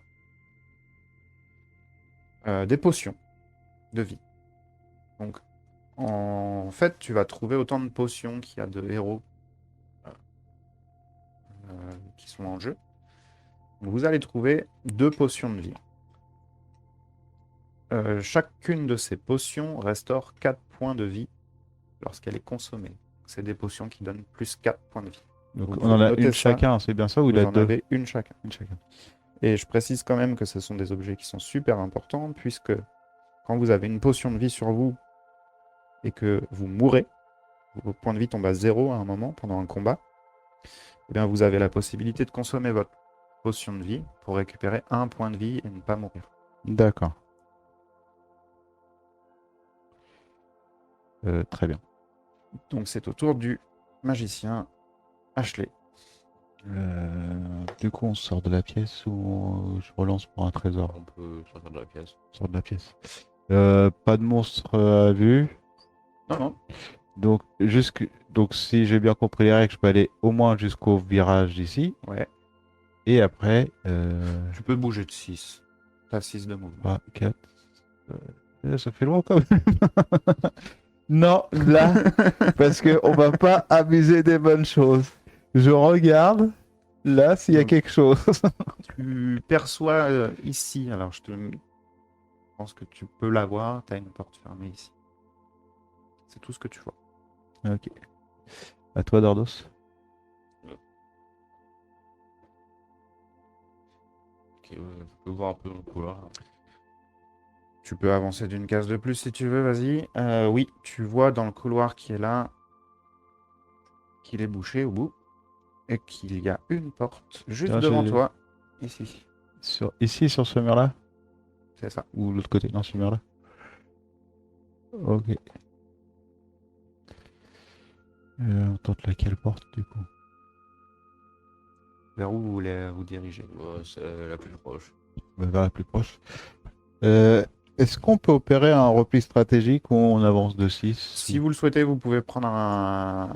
des potions de vie. Donc, en fait, tu vas trouver autant de potions qu'il y a de héros qui sont en jeu. Donc, vous allez trouver 2 potions de vie. Chacune de ces potions restaure 4 points de vie lorsqu'elle est consommée. C'est des potions qui donnent plus 4 points de vie. Donc Vous on en pouvez a noter une ça. chacun, c'est bien ça ou il Vous a en deux? avez une chacun. Une chacun. Et je précise quand même que ce sont des objets qui sont super importants, puisque quand vous avez une potion de vie sur vous et que vous mourrez, vos points de vie tombent à 0 à un moment pendant un combat, eh bien vous avez la possibilité de consommer votre potion de vie pour récupérer 1 point de vie et ne pas mourir. D'accord. Très bien. Donc c'est au tour du magicien Ashley. Du coup, on sort de la pièce ou je relance pour un trésor? On peut sortir de la pièce. On sort de la pièce. Pas de monstre à vue. Non, non. Donc, si j'ai bien compris les règles, je peux aller au moins jusqu'au virage d'ici. Ouais. Et après, Tu peux bouger de 6. T'as 6 de mouvement. 3, 4. Ça fait loin quand même. Non, là, parce qu'on va pas abuser des bonnes choses. Je regarde là s'il y a Mm. quelque chose. Tu perçois ici, alors je pense que tu peux la voir, tu as une porte fermée ici. C'est tout ce que tu vois. Ok. À toi, Dordos. Ok, je peux voir un peu le couloir. Tu peux avancer d'une case de plus si tu veux, vas-y. Oui, tu vois dans le couloir qui est là qu'il est bouché au bout et qu'il y a une porte juste Tiens, devant toi, ici. Ici, sur ce mur-là? C'est ça. Ou l'autre côté? Non, ce mur-là. Ok. On tente laquelle porte, du coup? Vers où vous voulez vous diriger? Ouais, c'est la plus proche. Vers la plus proche. Est-ce qu'on peut opérer un repli stratégique ou on avance de 6? Si vous le souhaitez, vous pouvez prendre un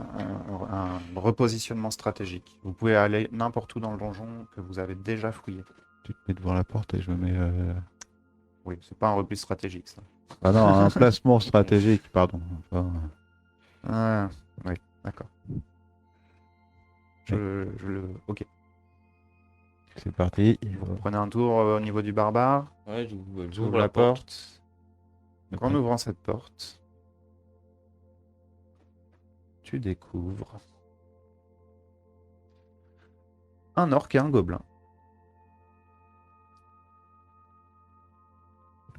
repositionnement stratégique. Vous pouvez aller n'importe où dans le donjon que vous avez déjà fouillé. Tu te mets devant la porte et je me mets... Oui, c'est pas un repli stratégique, ça. Ah non, un placement stratégique, pardon. Enfin, Ah, oui, d'accord. Ok. c'est parti. Vous prenez un tour au niveau du barbare. Ouais, J'ouvre la porte. Donc en ouvrant cette porte, tu découvres un orc et un gobelin.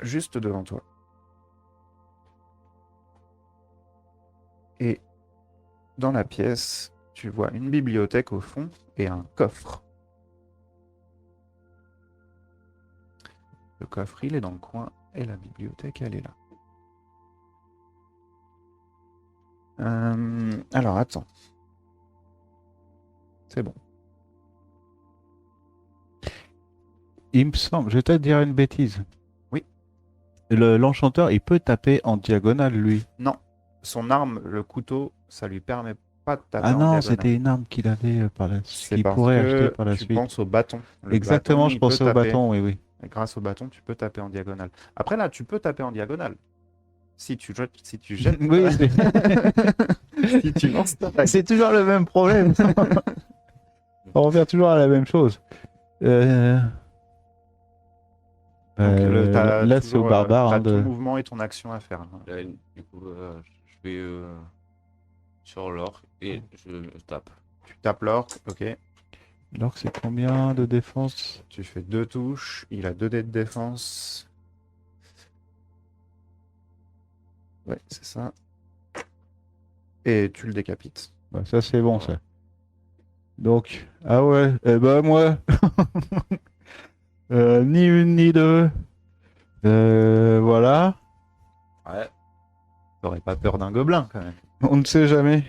Juste devant toi. Et dans la pièce, tu vois une bibliothèque au fond et un coffre. Le coffre, il est dans le coin et la bibliothèque, elle est là. Alors, attends. C'est bon. Il me semble, je vais peut-être dire une bêtise. Oui. L'enchanteur, il peut taper en diagonale, lui. Non. Son arme, le couteau, ça lui permet pas de taper Ah en non, diagonale. c'était une arme qu'il avait C'est qu'il parce pourrait acheter que par la tu suite. penses au bâton. Le Exactement, bâton, je il peut pensais au taper. bâton, oui, oui. Et grâce au bâton, tu peux taper en diagonale. Après, là, tu peux taper en diagonale. Si tu jettes. Oui, Si tu lances ta dague. c'est toujours le même problème. On revient toujours à la même chose. Donc, là, c'est au barbare. t'as Hein, ton mouvement et ton action à faire. Hein. Là, du coup, je vais sur l'or et je tape. Tu tapes l'orc, ok. Alors que c'est combien de défense? Tu fais 2 touches. Il a 2 dés de défense. Ouais, c'est ça. Et tu le décapites. Bah, ça, c'est bon, ça. Donc, ah ouais, eh ben moi, ni une ni deux. Voilà, Ouais. T'aurais pas peur d'un gobelin, quand même. on ne sait jamais.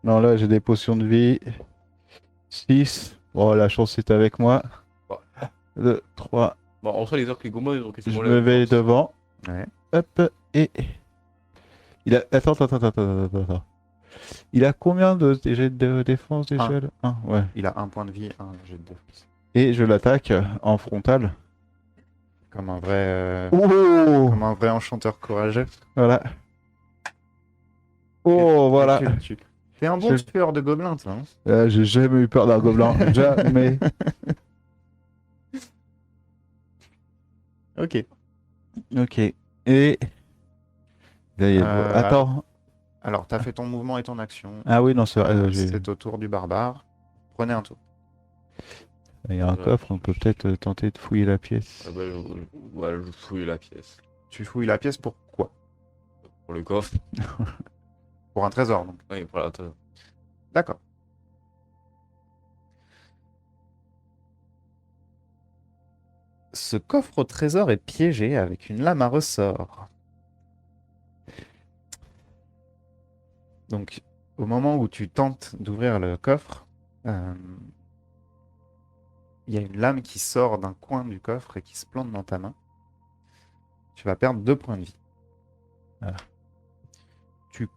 Non, là, j'ai des potions de vie. 6. Oh, la chance est avec moi. Ouais. 2, 3. Bon, en soi, les orques et les gobelins, ils ont Je quasiment me vais devant. Ouais. Hop, et... Attends. Il a combien de jets de défense déjà? Un. 1, ouais. Il a 1 point de vie, 1 jet de défense. Et je l'attaque en frontal. Comme un vrai, Oh, comme un vrai enchanteur courageux. voilà. Oh, voilà. Et tu le tues. T'es un bon Je- tueur de gobelins, toi. Hein. J'ai jamais eu peur d'un gobelin. Jamais. Ok. Ok. Et... Attends. Alors, t'as fait ton mouvement et ton action. Ah oui, non, c'est vrai. C'est au tour du barbare. Prenez un tour. Il y a un coffre, on peut peut-être tenter de fouiller la pièce. Ah bah, ouais, je fouille la pièce. Tu fouilles la pièce pour quoi? Pour le coffre. Pour un trésor, donc. Oui, voilà. D'accord. Ce coffre au trésor est piégé avec une lame à ressort. Donc, au moment où tu tentes d'ouvrir le coffre, Euh, Il y a une lame qui sort d'un coin du coffre et qui se plante dans ta main. Tu vas perdre 2 points de vie. Ah. Tu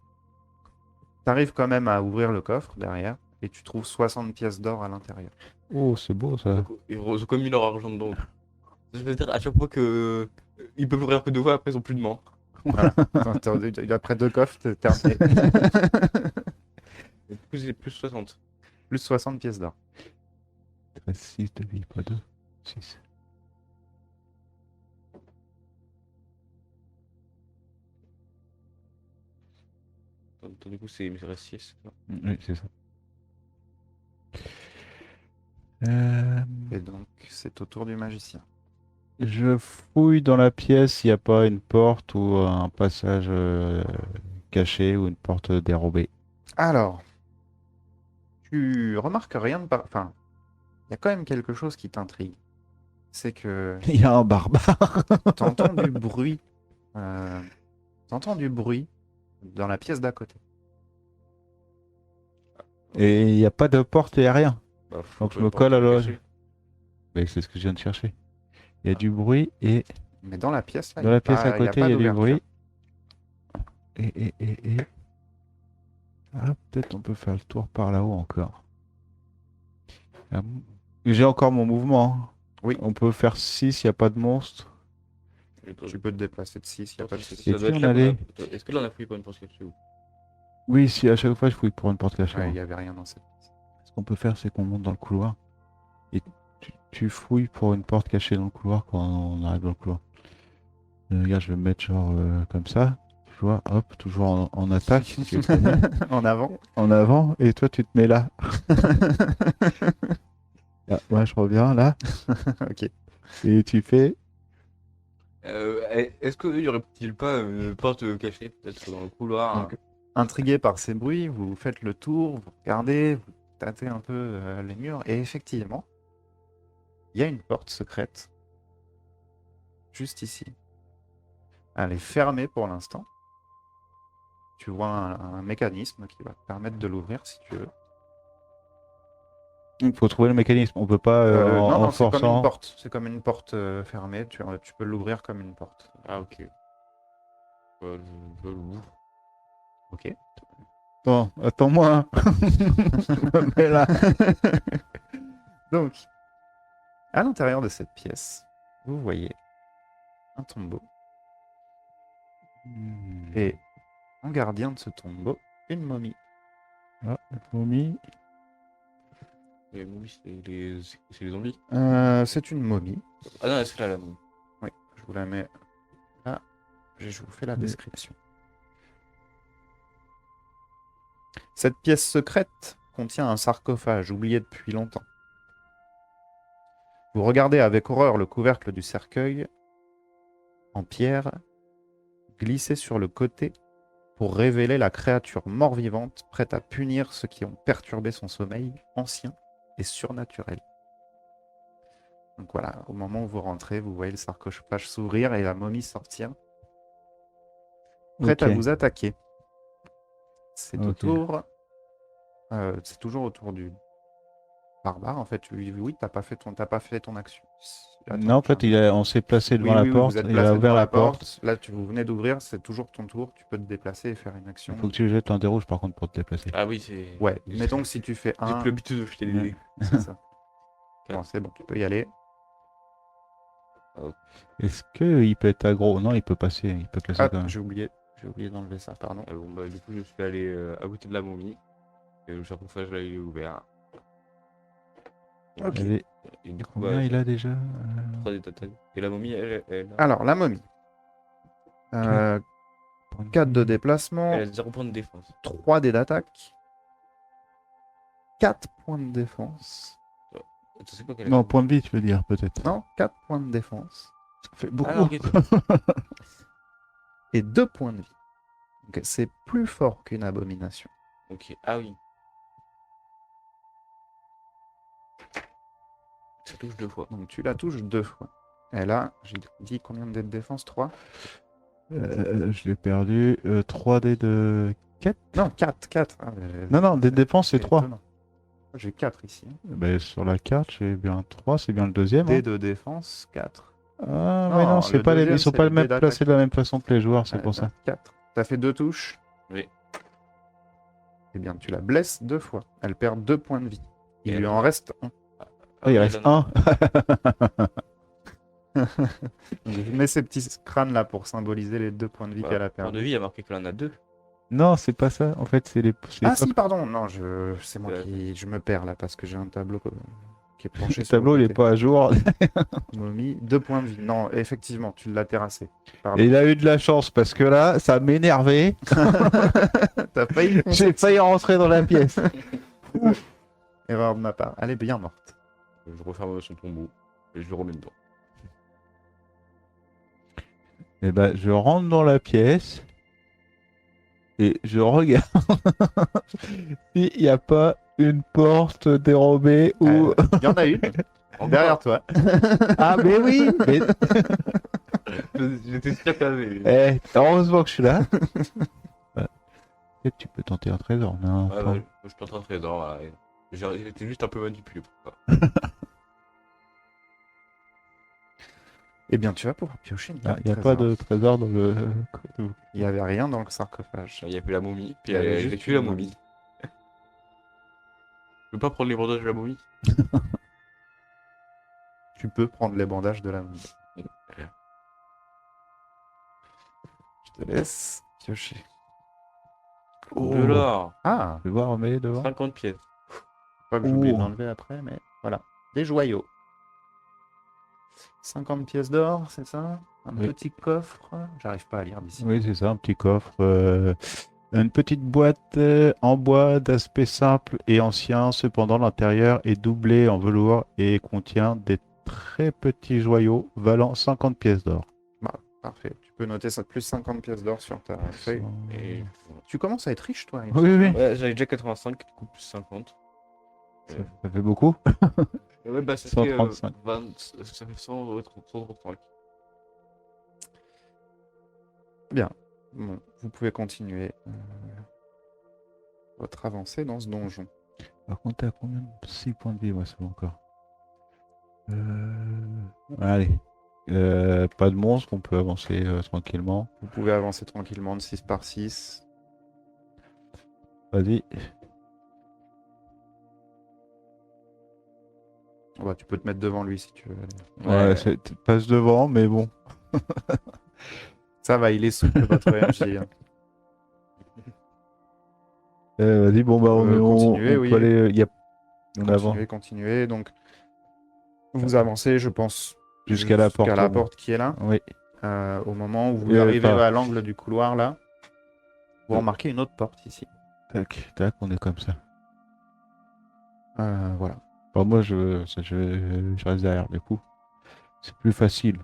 arrives quand même à ouvrir le coffre derrière et tu trouves 60 pièces d'or à l'intérieur. Oh, c'est beau ça. Ils ont comme mis leur argent dedans. Je veux dire, à chaque fois que. Ils peuvent ouvrir que 2 fois, après ils ont plus de main. Voilà. Après 2 coffres, t'es terminé. Et du coup, j'ai plus 60. Plus 60 pièces d'or. 6 de vie, pas 2. 6. Du coup, c'est il reste 6. Oui, c'est ça. Et donc, c'est au tour du magicien. Je fouille dans la pièce, il n'y a pas une porte ou un passage caché ou une porte dérobée. Alors, tu remarques rien de Enfin, il y a quand même quelque chose qui t'intrigue. C'est que Il y a un barbare. t'entends du bruit. euh, T'entends du bruit dans la pièce d'à côté. Et il n'y a pas de porte et rien. Bah, Donc faut je me pas colle à le l'oreille. cacher. Mais c'est ce que je viens de chercher. Il y a du bruit et Mais dans la pièce, là, dans la pièce à il y a côté, pas il y a du d'ouverture. bruit. Et. Ah, peut-être on peut faire le tour par là-haut encore. Ah, j'ai encore mon mouvement, hein. Oui. On peut faire 6, il n'y a pas de monstre. Tu peux te déplacer de 6, il n'y a pas de souci. Et Ça doit puis être on là allait- Est-ce que là on a fouillé pour une porte cachée ou... Oui, si à chaque fois je fouille pour une porte cachée. Ouais, il Hein. n'y avait rien dans cette pièce. Ce qu'on peut faire, c'est qu'on monte dans le couloir. Et tu fouilles pour une porte cachée dans le couloir quand on arrive dans le couloir. Regarde, je vais me mettre genre comme ça. Tu vois, hop, toujours en attaque. Tu connais. En avant. En avant, et toi tu te mets là. Ah, moi je reviens là. Ok. Et tu fais. Est-ce qu'il y aurait-il pas une porte cachée, peut-être dans le couloir? Donc, intrigué par ces bruits, vous faites le tour, vous regardez, vous tâtez un peu les murs, et effectivement, il y a une porte secrète juste ici. Elle est fermée pour l'instant. Tu vois un mécanisme qui va te permettre de l'ouvrir si tu veux. Il faut trouver le mécanisme. On peut pas Non, en non, c'est comme une forçant. porte. C'est comme une porte fermée. Tu peux l'ouvrir comme une porte. Ah, ok. Je l'ouvre. Ok. Bon, attends-moi. Hein. Je me mets là. Donc, à l'intérieur de cette pièce, vous voyez un tombeau. Et en gardien de ce tombeau, une momie. Ah, la momie. Les momies, c'est les zombies. C'est une momie. Ah non, c'est là, la momie. Oui, je vous la mets là. Je vous fais la Oui. description. Cette pièce secrète contient un sarcophage oublié depuis longtemps. Vous regardez avec horreur le couvercle du cercueil en pierre glissé sur le côté pour révéler la créature mort-vivante prête à punir ceux qui ont perturbé son sommeil ancien et surnaturel. Donc voilà, au moment où vous rentrez, vous voyez le sarcophage s'ouvrir et la momie sortir, prête à Ok. vous attaquer. C'est Ok. c'est toujours autour du barbare. En fait, oui, t'as pas fait ton action. Attends, Non, en fait, on s'est placé devant la porte. vous êtes Il placé a ouvert devant la porte. Là, vous venez d'ouvrir, c'est toujours ton tour. Tu peux te déplacer et faire une action. Il faut que tu jettes un dé rouge par contre pour te déplacer. Ah oui, c'est. Ouais, mettons que si tu fais J'ai un, plus l'habitude de jeter des dés. c'est ça. Bon, c'est bon, tu peux y aller. Est-ce qu'il peut être aggro? Non, il peut passer. Il peut passer Ah, quand même. j'ai oublié d'enlever ça, pardon. Bon, bah, du coup, je suis allé à côté de la momie. Et le sarcophage, là, il est ouvert. Ok. Allez. Et du coup, Combien il a déjà 3 dés total. Et la momie, elle a... Alors, la momie. 4 de déplacement, elle a 0 points de défense. 3 dés d'attaque, 4 points de défense. Tu sais pas quelle est Non, la point de vie, tu veux dire, peut-être. Non, 4 points de défense. Ça fait momie. beaucoup. Ah, ok. Et 2 points de vie. Donc, c'est plus fort qu'une abomination. Ok, ah oui. Ça touche 2 fois. Donc, tu la touches 2 fois. Et là, j'ai dit combien de dés de défense? 3? Je l'ai perdu. 3 dés de 4. Non, 4. Non, dés de défense, c'est 3. étonnant. J'ai 4 ici. Ben, sur la carte, j'ai bien 3, c'est bien le deuxième. Dé Hein. de défense, 4. Ah, mais Non, non, c'est le pas les... deuxième, ils sont c'est pas le le même... dé d'attaque. placés de la même façon que les joueurs, c'est pour ça. 4. T'as fait 2 touches. Oui. Eh bien, tu la blesses 2 fois. Elle perd 2 points de vie. Il Et lui elle en a- reste 1. Ah, il reste un. Je mets ces petits crânes là pour symboliser les 2 points de vie qu'elle a Point de perdu. vie, il y a marqué qu'elle en a 2. Non, c'est pas ça. En fait, c'est les... Ah pas- si, pardon. Non, c'est moi Ouais. qui je me perds là parce que j'ai un tableau qui est penché Le sur tableau, il le est côté. pas à jour. Momie, 2 points de vie. Non, effectivement, tu l'as terrassé. Pardon. Et il a eu de la chance parce que là, ça m'énervait. T'as failli foncer. J'ai failli rentrer dans la pièce. Erreur de ma part. Elle est bien morte. Je referme son tombeau et je le remets dedans. Et ben, je rentre dans la pièce et je regarde s'il n'y a pas une porte dérobée ou. Il y en a une derrière toi. Ah, mais oui! Mais... J'étais sûr qu'il y avait. heureusement que je suis là. Ouais. Peut-être tu peux tenter un trésor. Non, Ouais, pas- ouais, je peux entrer un trésor. Voilà. J'étais juste un peu manipulé pour ça. Eh bien, tu vas pouvoir piocher une Ah, carte il n'y a pas trésor. de trésor dans le. Il n'y avait rien dans le sarcophage. Il y avait la momie, puis Il y avait elle a juste tué la une momie. Je peux pas prendre les bandages de la momie? Tu peux prendre les bandages de la momie. Je te laisse piocher. De l'or. Ah, Je vais voir, mais devant. 50 pièces. pas que j'oublie de Oh. l'enlever après, mais voilà. Des joyaux. 50 pièces d'or, c'est ça? Un Oui. petit coffre. J'arrive pas à lire d'ici. Oui, c'est ça, un petit coffre. Une petite boîte en bois d'aspect simple et ancien. Cependant, l'intérieur est doublé en velours et contient des très petits joyaux valant 50 pièces d'or. Parfait. Tu peux noter ça, plus 50 pièces d'or sur ta feuille. Et... Tu commences à être riche, toi. il me Oui, semble. oui. Ouais, j'avais déjà 85, du coup plus 50. Ça fait beaucoup. Et ouais, bah ça 135. fait 20, ça fait 100, ouais, 135. Bien. Bon, vous pouvez continuer votre avancée dans ce donjon. Par contre, t'as combien? 6 points de vie, moi, ça va encore. Allez. Pas de monstre, on peut avancer tranquillement. Vous pouvez avancer tranquillement de 6 par 6. Vas-y. Bah, tu peux te mettre devant lui si tu veux. Ouais, passe devant, mais bon. Ça va, il est souple, votre MJ. hein. Vas-y, bon, bah, continuer, on oui. peut aller. On avance Continuez. Donc, vous avancez, je pense, jusqu'à la porte. jusqu'à la au moins. porte qui est là. Oui. Au moment où vous Et, arrivez enfin- à l'angle du couloir, là, vous remarquez une autre porte ici. Tac, tac, on est comme ça. Voilà. Bon, moi, je reste derrière, du coup. C'est plus facile.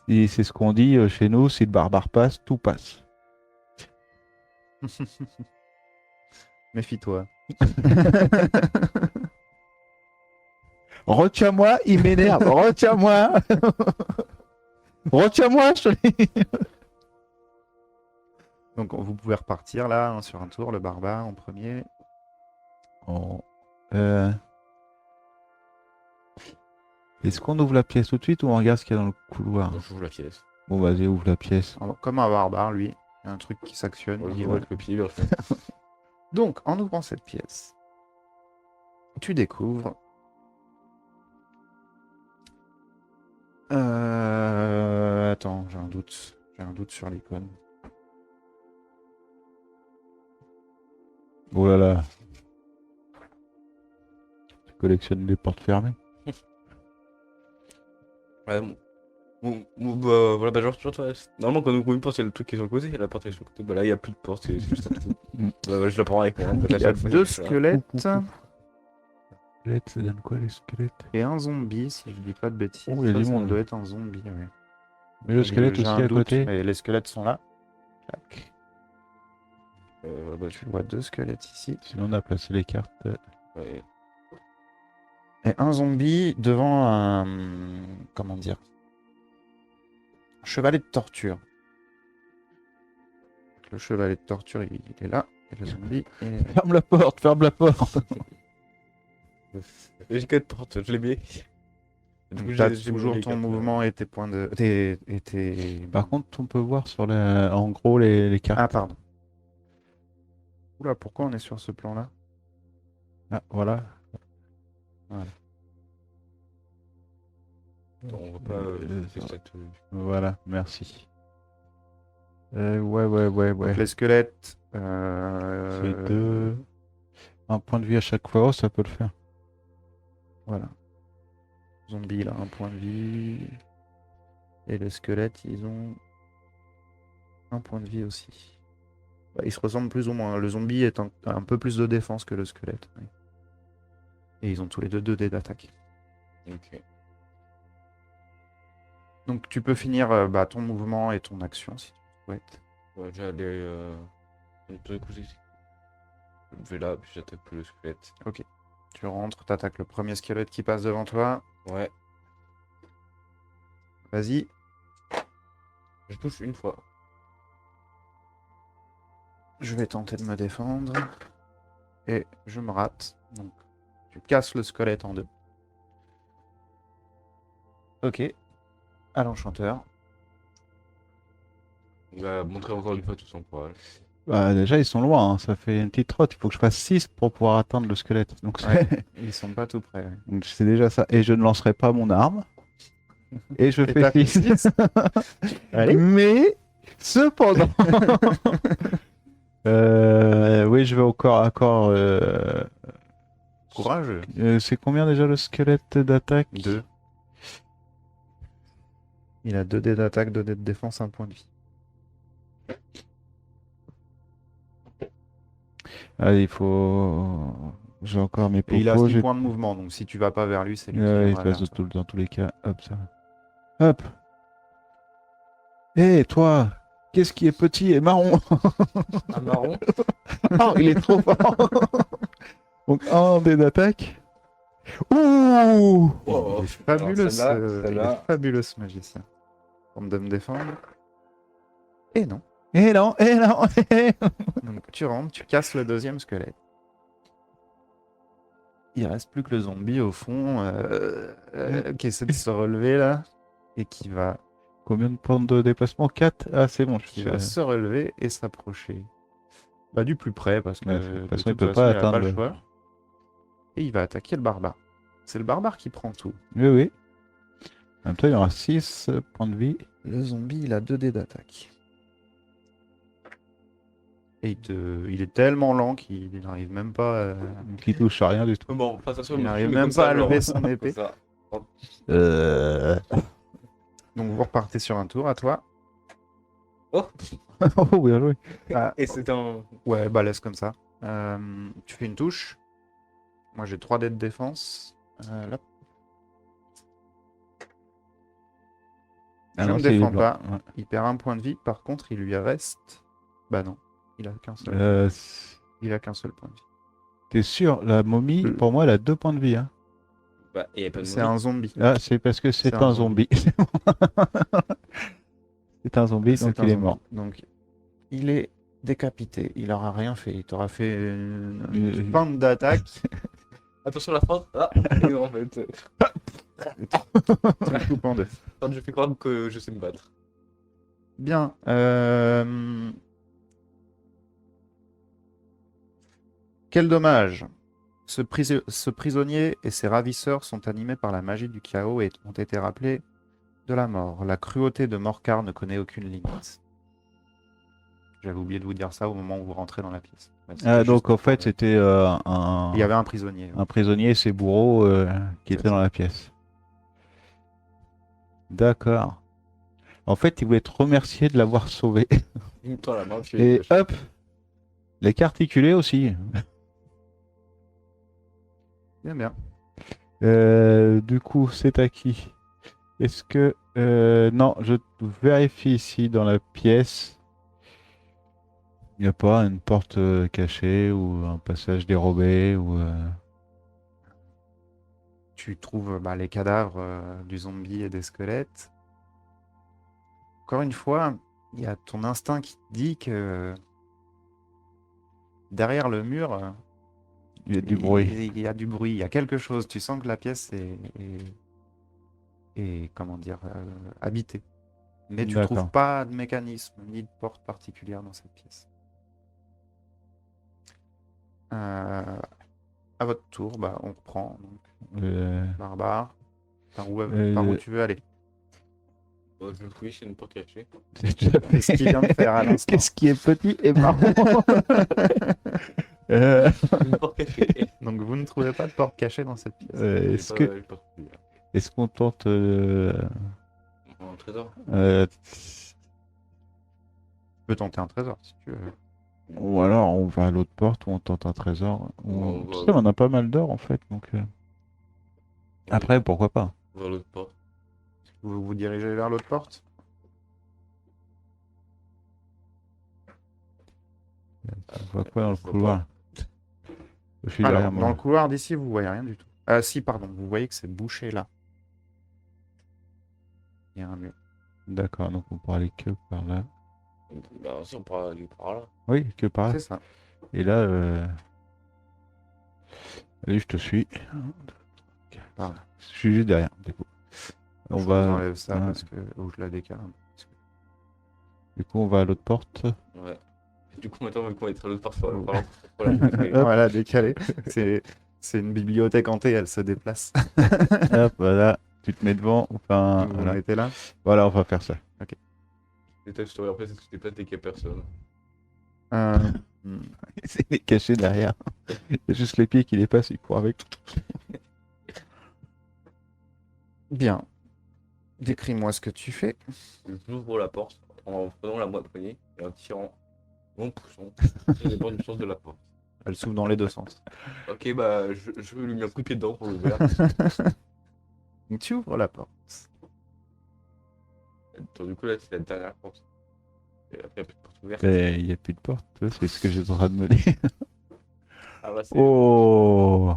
Et c'est ce qu'on dit chez nous, si le barbare passe, tout passe. Méfie-toi. Retiens-moi, il m'énerve. Retiens-moi. Retiens-moi, je te dis. Donc, vous pouvez repartir là, hein, sur un tour, le barbare en premier. Oh. Est-ce qu'on ouvre la pièce tout de suite ou on regarde ce qu'il y a dans le couloir? J'ouvre la pièce. Bon, vas-y, ouvre la pièce. Comme un barbare, lui. Il y a un truc qui s'actionne. Ouais, il je dit, vois voilà. le pied, bien sûr. Donc, en ouvrant cette pièce, tu découvres... Attends, j'ai un doute. J'ai un doute sur l'icône. Oh là là. Tu collectionnes les portes fermées. Ouais, bah, voilà, bah, genre, tu vois, normalement, quand on ouvre une porte, il y a le truc qui est sur le côté, et la porte est sur le côté. Bah là, il n'y a plus de porte, c'est juste un trou. Bah, je la prends avec moi. hein, Il y a chaque fois, deux je fais ça. squelettes Squelette, ça donne quoi les squelettes? et un zombie, si je dis pas de bêtises. Oh, il y a Ça, du ça monde. doit être un zombie, oui. Mais le squelette J'ai aussi un à doute, côté. mais les squelettes sont là. Tac. Bah, Tu vois deux squelettes ici. Sinon, on a placé les cartes. ouais. Et un zombie devant un... Comment dire? Un chevalet de torture. Le chevalet de torture, il est là. Et le zombie est... Ferme la porte, ferme la porte. J'ai qu'une porte, je l'ai mis. Du coup, T'as j'ai toujours mis les ton cartes, mouvement et tes points de... et tes... Par contre, on peut voir sur en gros les cartes. Ah, pardon. Oula, pourquoi on est sur ce plan-là? Ah, voilà. on voit pas ça- cette, Voilà, merci. Ouais. Donc les squelettes... C'est deux. Un point de vie à chaque fois, oh, ça peut le faire. Voilà. Zombie, il a un point de vie. Et les squelettes, ils ont un point de vie aussi. Bah, ils se ressemblent plus ou moins. Le zombie est un peu plus de défense que le squelette. Oui. Et ils ont tous les deux 2 dés d'attaque. Ok. Donc tu peux finir ton mouvement et ton action si tu le souhaites. Ouais, j'allais. Écoutez, je vais là, puis j'attaque plus le squelette. Tu rentres, t'attaques le premier squelette qui passe devant toi. Ouais, Vas-y. je touche une fois. Je vais tenter de me défendre. Et je me rate. Donc tu casses le squelette en deux. Ok. À l'enchanteur. Il va montrer encore une fois tout son courage. Bah, déjà, ils sont loin, hein. Ça fait une petite trotte. Il faut que je fasse 6 pour pouvoir atteindre le squelette. Donc, Ouais. Ils sont pas tout près. Ouais. donc, c'est déjà ça. Et je ne lancerai pas mon arme. Et je Et t'as fais fait 6. six. Allez. Mais, cependant. Oui, je vais au corps à corps. Courageux. C'est combien déjà le squelette d'attaque? 2. Il a 2 dés d'attaque, 2 dés de défense, 1 point de vie. Allez, il faut. J'ai encore mes Et il a popos. 6 points de mouvement, donc si tu vas pas vers lui, c'est lui qui Ouais, viendra vers toi. dans tous les cas. Hop, ça. Hop. Hé, toi, qu'est-ce qui est petit et marron? Un marron. Oh, il est trop fort. Donc, un dé d'attaque. Ouh! Oh, Il est fabuleux, alors, celle-là, il est fabuleux ce magicien. Tente de me défendre. Et non. Et non, et non. Donc tu rentres, tu casses le deuxième squelette. Il reste plus que le zombie au fond qui essaie de se relever là et qui va Combien de points de déplacement? 4? Ah, c'est bon, je qui suis. va se relever et s'approcher. Bah, du plus près parce que Ouais, de toute façon, il toute peut pas il a atteindre le le- choix. Et il va attaquer le barbare. C'est le barbare qui prend tout. Oui, oui. En même temps, il y aura 6 points de vie. Le zombie, il a 2 dés d'attaque. Et il est tellement lent qu'il n'arrive même pas Qui touche à rien du tout. Bon, pas attention, il me n'arrive filme même comme ça, pas à genre. lever son épée. Comme ça. Euh... Donc vous repartez sur un tour à toi. Oh, oh, bien joué. Ah, et c'est un. ouais, bah laisse comme ça. Tu fais une touche. Moi j'ai 3 dés de défense. Là. Ah Je non, ne c'est défends blanc. pas. Ouais. Il perd 1 point de vie. Par contre, il lui reste. Bah non, il a qu'un seul. Euh, Il a qu'un seul point de vie. T'es sûr, la momie, Le- pour moi, elle a 2 points de vie. Hein. Bah, il y a pas de C'est mobile. un zombie. Ah, c'est parce que c'est C'est un un zombie. C'est un zombie, donc C'est un il est zombie. mort. Donc il est décapité. Il aura rien fait. Il t'aura fait une Une- bande d'attaque. Attention à la France. Ah, et en fait, Tu le coupes en deux. je fais croire que je sais me battre. Bien. Quel dommage. Ce prisonnier et ses ravisseurs sont animés par la magie du chaos et ont été rappelés de la mort. La cruauté de Morcar ne connaît aucune limite. J'avais oublié de vous dire ça au moment où vous rentrez dans la pièce. Ouais, c'était Ah, juste donc en pour- fait, c'était Il y avait un prisonnier. un prisonnier et ses bourreaux qui C'est étaient ça. dans la pièce. D'accord. En fait, il voulait te remercier de l'avoir sauvé. Il me tend la main, puis Et hop, les carticulés aussi. Bien, bien. Du coup, c'est à qui? Est-ce que... non, je vérifie ici dans la pièce. Il n'y a pas une porte cachée ou un passage dérobé ou... Tu trouves les cadavres du zombie et des squelettes. Encore une fois, il y a ton instinct qui te dit que derrière le mur, Il y a du bruit. il y a du bruit, il y a quelque chose. Tu sens que la pièce est, comment dire, habitée. Mais tu trouves D'accord. pas de mécanisme ni de porte particulière dans cette pièce. À votre tour, bah, on reprend. Donc, Euh, Barbare, par où tu veux aller? Bon, je fouille, c'est une porte cachée. C'est ce qu'il vient de faire à l'instant. Qu'est-ce qui est petit et marrant? Euh, Une porte cachée. Donc vous ne trouvez pas de porte cachée dans cette pièce. est-ce que J'ai pas trouvé, là. est-ce qu'on tente Un trésor. Tu peux tenter un trésor si tu veux. ou alors on va à l'autre porte ou on tente un trésor. On va- Tu sais, on a pas mal d'or en fait, donc après pourquoi pas. Vers l'autre porte. Vous vous dirigez vers l'autre porte? On voit quoi dans le Je vois couloir? Je suis Alors, derrière dans moi. le couloir d'ici, vous voyez rien du tout. Si, pardon, vous voyez que c'est bouché là. Il y a un mur. D'accord, donc on pourra aller que par là. Bah, si, on pourra aller par là. Oui, que par là. C'est ça. Et là, allez, je te suis. Par là. Je suis juste derrière, du coup. On Je va, vous enlève ça ouais. parce que ou je la décale un peu, parce que- Du coup, on va à l'autre porte. Ouais. Et du coup, maintenant, vu qu'on va être à l'autre porte, par Oh. là, voilà. Voilà, décalé. C'est une bibliothèque hantée, elle se déplace. Hop, voilà. Tu te mets devant. Enfin, Vous voilà. mettez là. Voilà, on va faire ça. Et toi, je te regarde après, c'est que tu déplaces dès qu'il y a personne. Euh, Il est caché derrière. Il y a juste les pieds qui dépassent, il court avec. Bien. Décris-moi ce que tu fais. J'ouvre la porte en prenant la main poignée et en tirant mon pousson. Ça dépend du sens de la porte. Elle s'ouvre dans les deux sens. Ok, bah, je lui mets un coup de pied dedans pour l'ouvrir. Donc tu ouvres la porte. Donc, du coup, là, c'est la dernière porte. Et après, il n'y a plus de porte ouverte. Et il n'y a plus de porte. Tu vois, c'est ce que j'étais en train de me dire. Ah, là, c'est. Oh!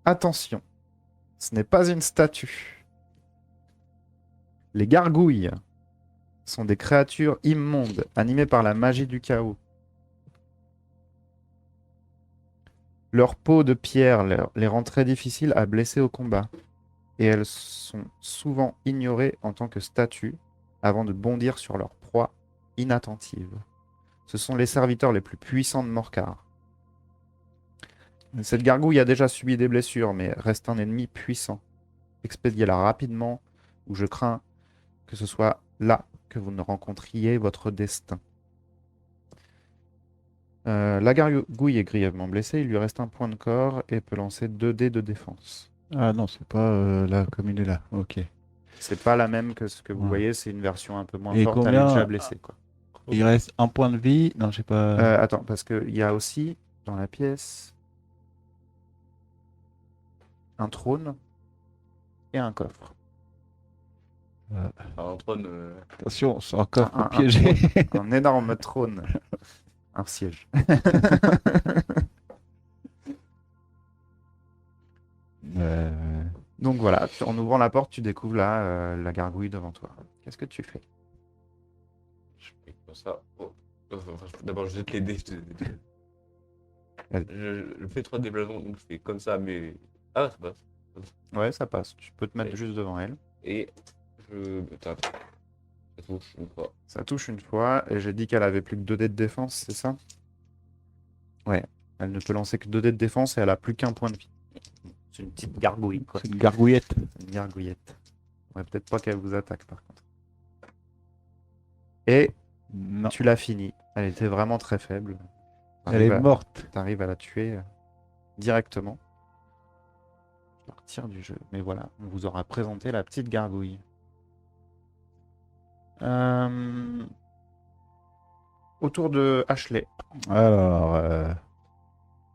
Attention, ce n'est pas une statue. Les gargouilles sont des créatures immondes, animées par la magie du chaos. Leur peau de pierre les rend très difficiles à blesser au combat, et elles sont souvent ignorées en tant que statues avant de bondir sur leur proie inattentive. Ce sont les serviteurs les plus puissants de Morcar. Cette gargouille a déjà subi des blessures, mais reste un ennemi puissant. Expédiez-la rapidement, ou je crains que ce soit là que vous ne rencontriez votre destin. La gargouille est grièvement blessée, il lui reste un point de corps et peut lancer 2 dés de défense. Ah non, c'est pas là comme il est là. Ok. C'est pas la même que ce que vous Ouais. voyez, c'est une version un peu moins Et forte, elle est combien- déjà blessée, quoi. Il reste un point de vie. Non, je sais pas. Attends, parce qu'il y a aussi dans la pièce un trône et un coffre. Alors, Antoine, Attention, c'est encore Un piégé. Un énorme trône. Un siège. Donc voilà, en ouvrant la porte, tu découvres là la gargouille devant toi. Qu'est-ce que tu fais? je fais comme ça. Oh. D'abord, je jette les dés. Vas-y. Je fais 3 déblasons, donc je fais comme ça, mais. Ah, ça passe. Ouais, ça passe. Tu peux te mettre Ouais. juste devant elle. Et je tape. Ça touche une fois. Ça touche une fois, et j'ai dit qu'elle avait plus que 2 dés de défense, c'est ça? Ouais. Elle ne peut lancer que 2 dés de défense et elle a plus qu'un point de vie. C'est une petite gargouille, quoi. C'est une gargouillette. Une gargouillette. Ouais, peut-être pas qu'elle vous attaque, par contre. Et Non, tu l'as fini. Elle était vraiment très faible. elle est morte. T'arrives à la tuer directement. Je la retire du jeu. Mais voilà, on vous aura présenté la petite gargouille. Autour de Ashley. Alors,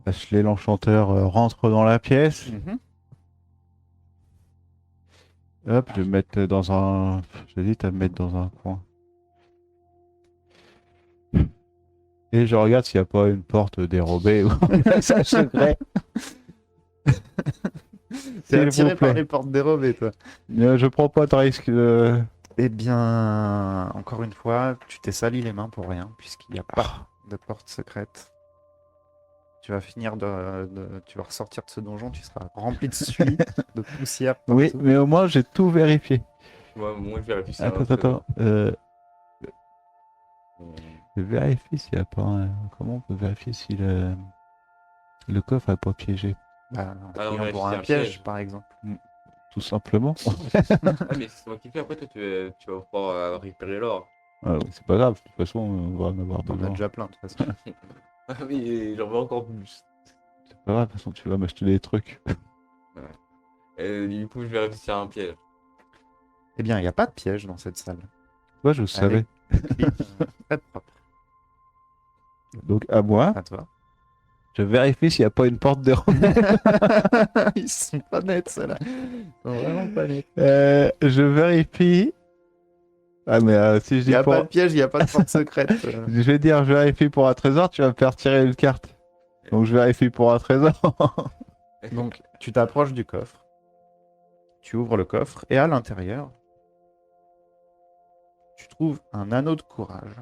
Ashley l'enchanteur rentre dans la pièce. Hop, je vais me mettre dans un. J'hésite à me mettre dans un coin. Et je regarde s'il n'y a pas une porte dérobée ou un passage secret. T'es S'il attiré vous par plaît. les portes dérobées, toi. Je prends pas de risque. Eh bien, encore une fois, tu t'es sali les mains pour rien, puisqu'il n'y a pas de portes secrètes. Tu vas finir tu vas ressortir de ce donjon, tu seras rempli de suie, de poussière Oui, partout. mais au moins j'ai tout vérifié. Ouais, moi, je vérifie si c'est Attends, un trésor. attends. Je vérifie s'il n'y a pas un... Comment on peut vérifier si le coffre n'a pas piégé? Bah, en Ah, on fouillant vérifie pour si c'est un un piège, piège. par exemple. Tout simplement. Ah, mais c'est moi qui le fais. Après, toi, tu vas pouvoir récupérer l'or. Ah, ouais, c'est pas grave, de toute façon, on va en avoir T'en as besoin. déjà plein, de toute façon. Ah oui, j'en veux encore plus. C'est pas grave, de toute façon, tu vas m'acheter des trucs. Et du coup, je vérifie si c'est un piège. Eh bien, il n'y a pas de piège dans cette salle. Moi, je Elle savais. est clean, très propre. Donc, à moi, À toi. je vérifie s'il n'y a pas une porte dérobée. Ils sont pas nets, ceux-là. Ils sont vraiment pas nets. Je vérifie. Ah, mais si je Il dis n'y a pour. pas de piège, il n'y a pas de porte secrète. Je vais dire, je vérifie pour un trésor, tu vas me faire tirer une carte. Donc, je vérifie pour un trésor. Donc, tu t'approches du coffre. Tu ouvres le coffre et à l'intérieur, tu trouves un anneau de courage.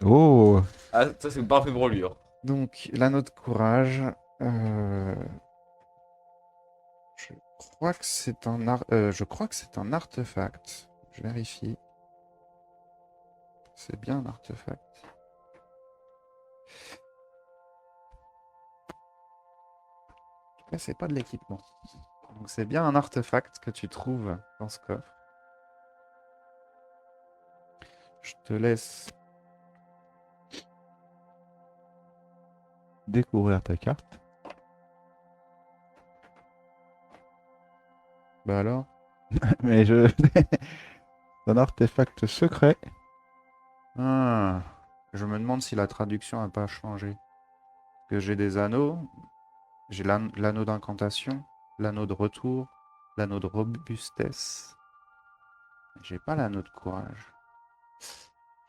Oh, Ah, ça, c'est parfait pour lui. Hein. Donc, l'anneau de courage, euh, je crois que c'est je crois que c'est un artefact. Je vérifie. C'est bien un artefact. En tout cas, c'est pas de l'équipement. Donc, c'est bien un artefact que tu trouves dans ce coffre. Je te laisse. découvrir ta carte. Bah alors? Mais je. un artefact secret. Ah, je me demande si la traduction n'a pas changé. Que j'ai des anneaux. J'ai l'anneau d'incantation, l'anneau de retour, l'anneau de robustesse. J'ai pas l'anneau de courage.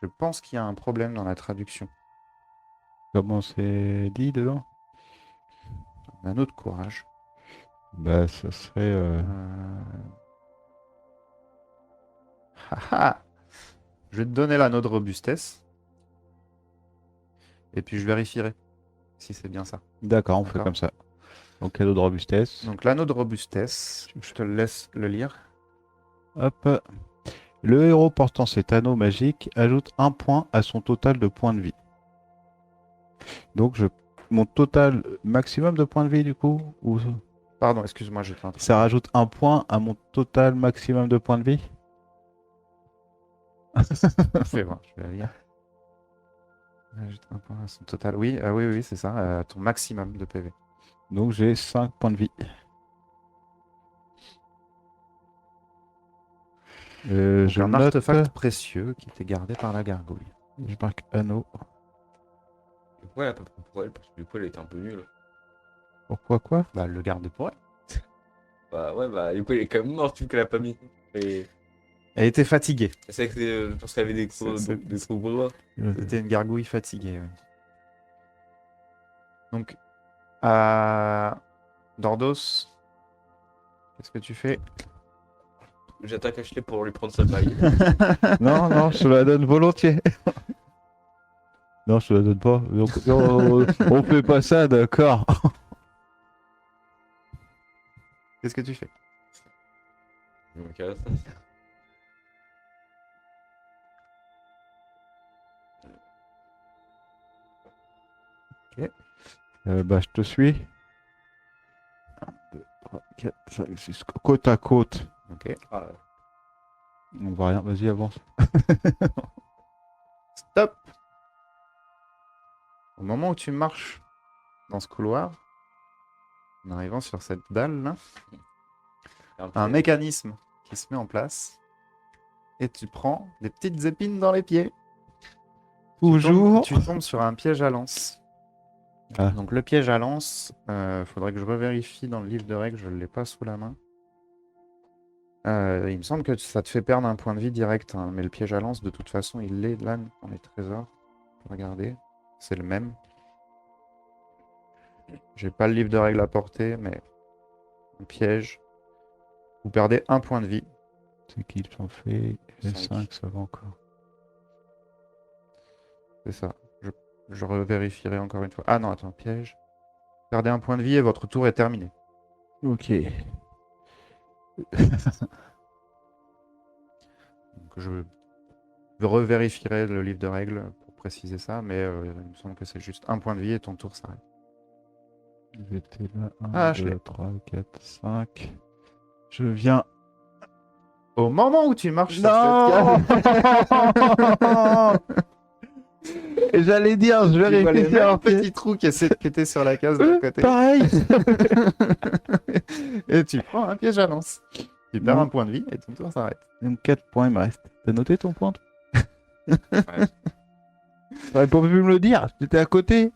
Je pense qu'il y a un problème dans la traduction. Comment c'est dit dedans? L'anneau de courage. Bah, ça serait. Haha. Je vais te donner l'anneau de robustesse. Et puis je vérifierai si c'est bien ça. D'accord, on fait D'accord. comme ça. Donc, cadeau de robustesse. Donc l'anneau de robustesse, je te laisse le lire. Hop. Le héros portant cet anneau magique ajoute un point à son total de points de vie. Donc, mon total maximum de points de vie, du coup, ou Pardon, excuse-moi, j'étais en train ça rajoute un point à mon total maximum de points de vie? Fais voir, je vais la lire. Ajoute un point à son total. Oui, oui, oui, c'est ça. Ton maximum de PV. Donc, j'ai 5 points de vie. Donc Je un note. artefact précieux qui était gardé par la gargouille. Je marque anneau. Ouais, à peu près pour elle, parce que du coup, elle était un peu nulle. Pourquoi quoi? Bah, le garder pour elle. Bah ouais, bah du coup, elle est quand même morte, vu qu'elle a pas mis. Et Elle était fatiguée. c'est vrai que parce qu'elle avait des trop gros doigts. C'était une gargouille fatiguée. Oui. Donc, à Dordos, qu'est-ce que tu fais? J'attaque Ashley pour lui prendre sa bague. Non, non, je te la donne volontiers. Non, je te la donne pas. On fait pas ça, d'accord. Qu'est-ce que tu fais? Je me casse. Bah, je te suis. 1, 2, 3, 4, 5, 6. Côte à côte. Ok. Ah, On voit rien. Vas-y, avance. Stop! Au moment où tu marches dans ce couloir, en arrivant sur cette dalle là, un mécanisme qui se met en place et tu prends des petites épines dans les pieds. Toujours. Tu tombes sur un piège à lance. Ah. Donc le piège à lance, faudrait que je revérifie dans le livre de règles, je ne l'ai pas sous la main. Il me semble que ça te fait perdre un point de vie direct, hein, mais le piège à lance, de toute façon, il est là dans les trésors. Regardez, c'est le même. J'ai pas le livre de règles à porter, mais un piège. Vous perdez un point de vie. C'est qu'il s'en fait. Les 5. 5, ça va encore. C'est ça. Je revérifierai encore une fois. Ah non, attends, piège. Perdez un point de vie et votre tour est terminé. Ok. Donc je revérifierai le livre de règles pour préciser ça, mais il me semble que c'est juste un point de vie et ton tour s'arrête. J'étais là. 1, Ah, je 2, l'ai. 3, 4, 5. Je viens. Au moment où tu marches sur Non. cette case. Et j'allais dire, je Tu vois les vérifie mêmes un petits trous qui étaient sur la case d'à côté. Pareil. Et tu prends un piège à lance. Tu perds Non. un point de vie et ton tour s'arrête. Donc 4 points, il me reste. T'as noté ton point? Ouais. T'aurais pas pu me le dire, j'étais à côté.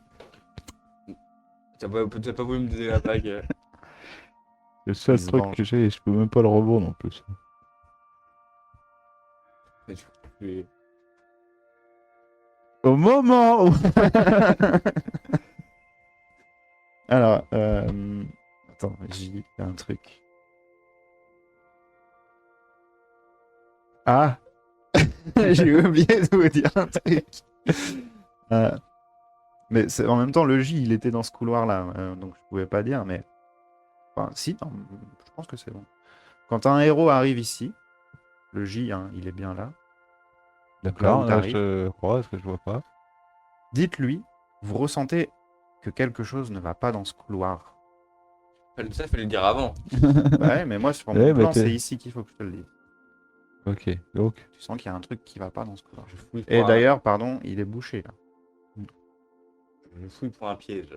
T'as pas voulu me donner la bague. Le seul Il se truc venge. que j'ai, je peux même pas le rebond non plus. Mais tu- Au moment où... Alors, attends, il y a un truc. Ah, j'ai oublié de vous dire un truc. Euh, mais en même temps, le J, il était dans ce couloir-là, donc je pouvais pas dire, mais... Enfin, si, non, je pense que c'est bon. Quand un héros arrive ici, le J, hein, il est bien là. Donc là où D'accord, là t'arrives, je crois, parce que je vois pas. dites-lui, vous ressentez que quelque chose ne va pas dans ce couloir. Ça, fallait le dire avant. Bah ouais, mais moi, sur Ouais, mon mais plan, t'es- c'est ici qu'il faut que je te le dise. Ok, donc... Tu sens qu'il y a un truc qui va pas dans ce couloir. Je fouille Et pour d'ailleurs, pardon, il est bouché là. je fouille pour un piège.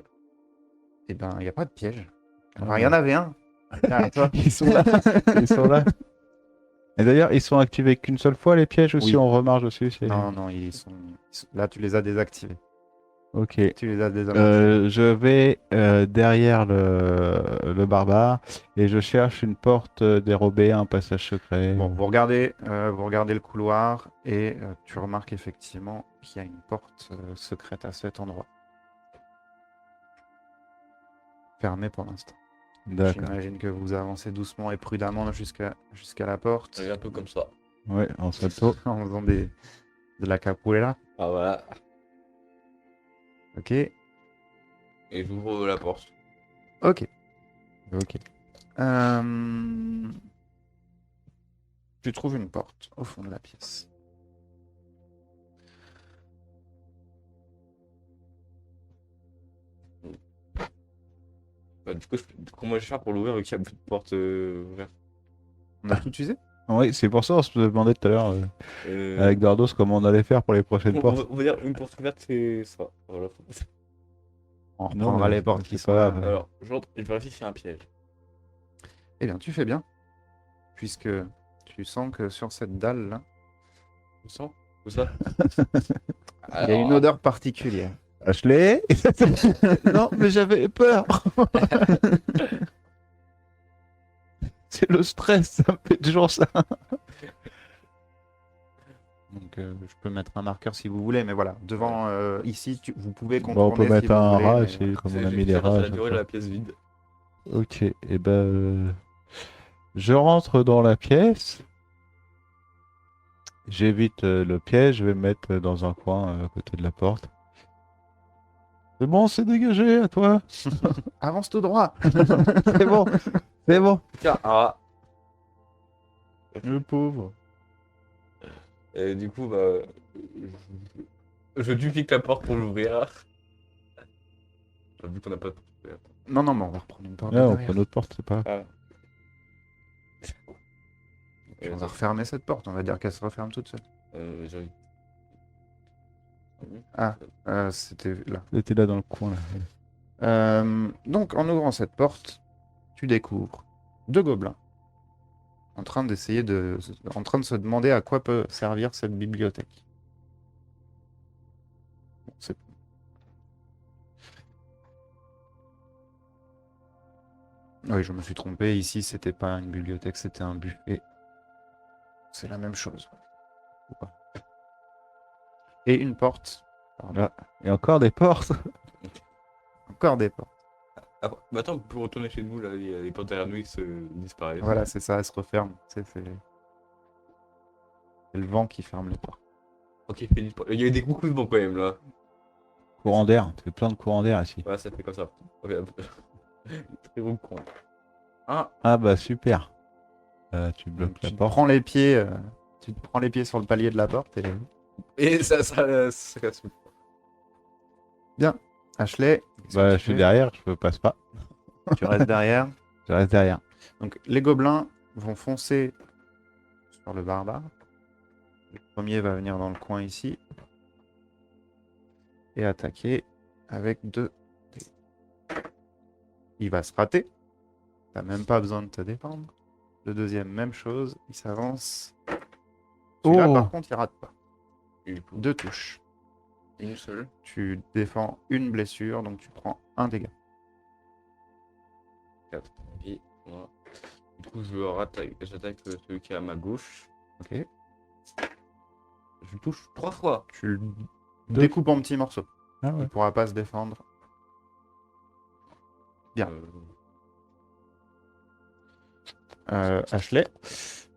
Eh ben, il n'y a pas de piège. Enfin, Ah. il y en avait un. Derrière toi. Ils sont là. Ils sont là. Et d'ailleurs, ils sont activés qu'une seule fois les pièges ou si Oui. on remarche dessus c'est... Non, non, là, tu les as désactivés. Ok. Tu les as désamorcés. Je vais derrière le barbare et je cherche une porte dérobée, un passage secret. Bon, vous regardez le couloir et tu remarques effectivement qu'il y a une porte secrète à cet endroit. Fermée pour l'instant. D'accord. J'imagine que vous avancez doucement et prudemment jusqu'à la porte Un peu comme ça. Ouais, en salto. en faisant de la capoeira. Ah voilà. Ok. Et j'ouvre la porte. Ok. Ok. Tu trouves une porte au fond de la pièce. Bah, du coup, comment je vais faire pour l'ouvrir vu qu'il y a plus de portes ouvertes On a tout utilisé? Oui, c'est pour ça on se demandait tout à l'heure avec Dardos comment on allait faire pour les prochaines portes. on va dire une porte ouverte, c'est ça. Voilà. On Non, reprendra mais les portes c'est qui pas sont là. grave. Alors, j'entre et je vérifie s'il y a un piège. Eh bien, tu fais bien. Puisque tu sens que sur cette dalle-là, Tu sens? Où ça? il y a une odeur particulière. Ashley. Non, mais j'avais peur. C'est le stress, ça me fait toujours ça. Donc, je peux mettre un marqueur si vous voulez, mais voilà. Devant, ici, vous pouvez Bon, contourner on peut si mettre vous un voulez, rat, mais c'est comme on a J'ai mis les lancé rats. à la chaque théorie de fois. la pièce vide. Ok, et ben je rentre dans la pièce. J'évite le piège, je vais me mettre dans un coin à côté de la porte. C'est bon, c'est dégagé à toi. avance tout droit. C'est bon, c'est bon. Tiens, ah. Le pauvre. Et du coup, bah. Je duplique la porte pour l'ouvrir. Vu qu'on n'a pas de porte ouverte. Non, non, mais on va reprendre une porte de Ouais, on derrière. prend notre porte, c'est pas. Ah. Puis on va refermer cette porte. On va dire qu'elle se referme toute seule. J'ai- C'était là. C'était là dans le coin là. Donc, en ouvrant cette porte, tu découvres deux gobelins en train de se demander à quoi peut servir cette bibliothèque. Bon, oui, je me suis trompé. Ici, c'était pas une bibliothèque, c'était un buffet. C'est la même chose. Ou pas. Et une porte. Pardon. Ah, et encore des portes. Encore des portes. Ah, bah attends, pour retourner chez nous, là, les portes derrière nous, ils se disparaissent. Voilà, c'est ça, elles se referment. C'est le vent qui ferme les portes. Ok, il y a eu des coups de vent quand même là. Courant d'air, c'est plein de courant d'air ici. Ouais, ça fait comme ça. Ok. Très bon con. Ah, Ah bah super. Tu Donc, bloques la tu te porte. prends les pieds, tu te prends les pieds sur le palier de la porte et ça casse tout. bien. Ashley, qu'est-ce que Bah tu je suis fais? derrière, je passe pas. Tu restes derrière. Je reste derrière. Donc les gobelins vont foncer sur le barbare. Le premier va venir dans le coin ici et attaquer avec 2 dés. Il va se rater. T'as même pas besoin de te défendre. Le deuxième, même chose. Il s'avance. Celui-là, Oh. par contre, il rate pas. Du coup, 2 touches. une seule. Tu défends une blessure, donc tu prends un dégât. 4 vie. Voilà. Du coup, j'attaque celui qui est à ma gauche. Ok. Je le touche 3 fois. Tu le Deux. découpes en petits morceaux. Ah Il ouais. pourra pas se défendre. Bien. Ashley,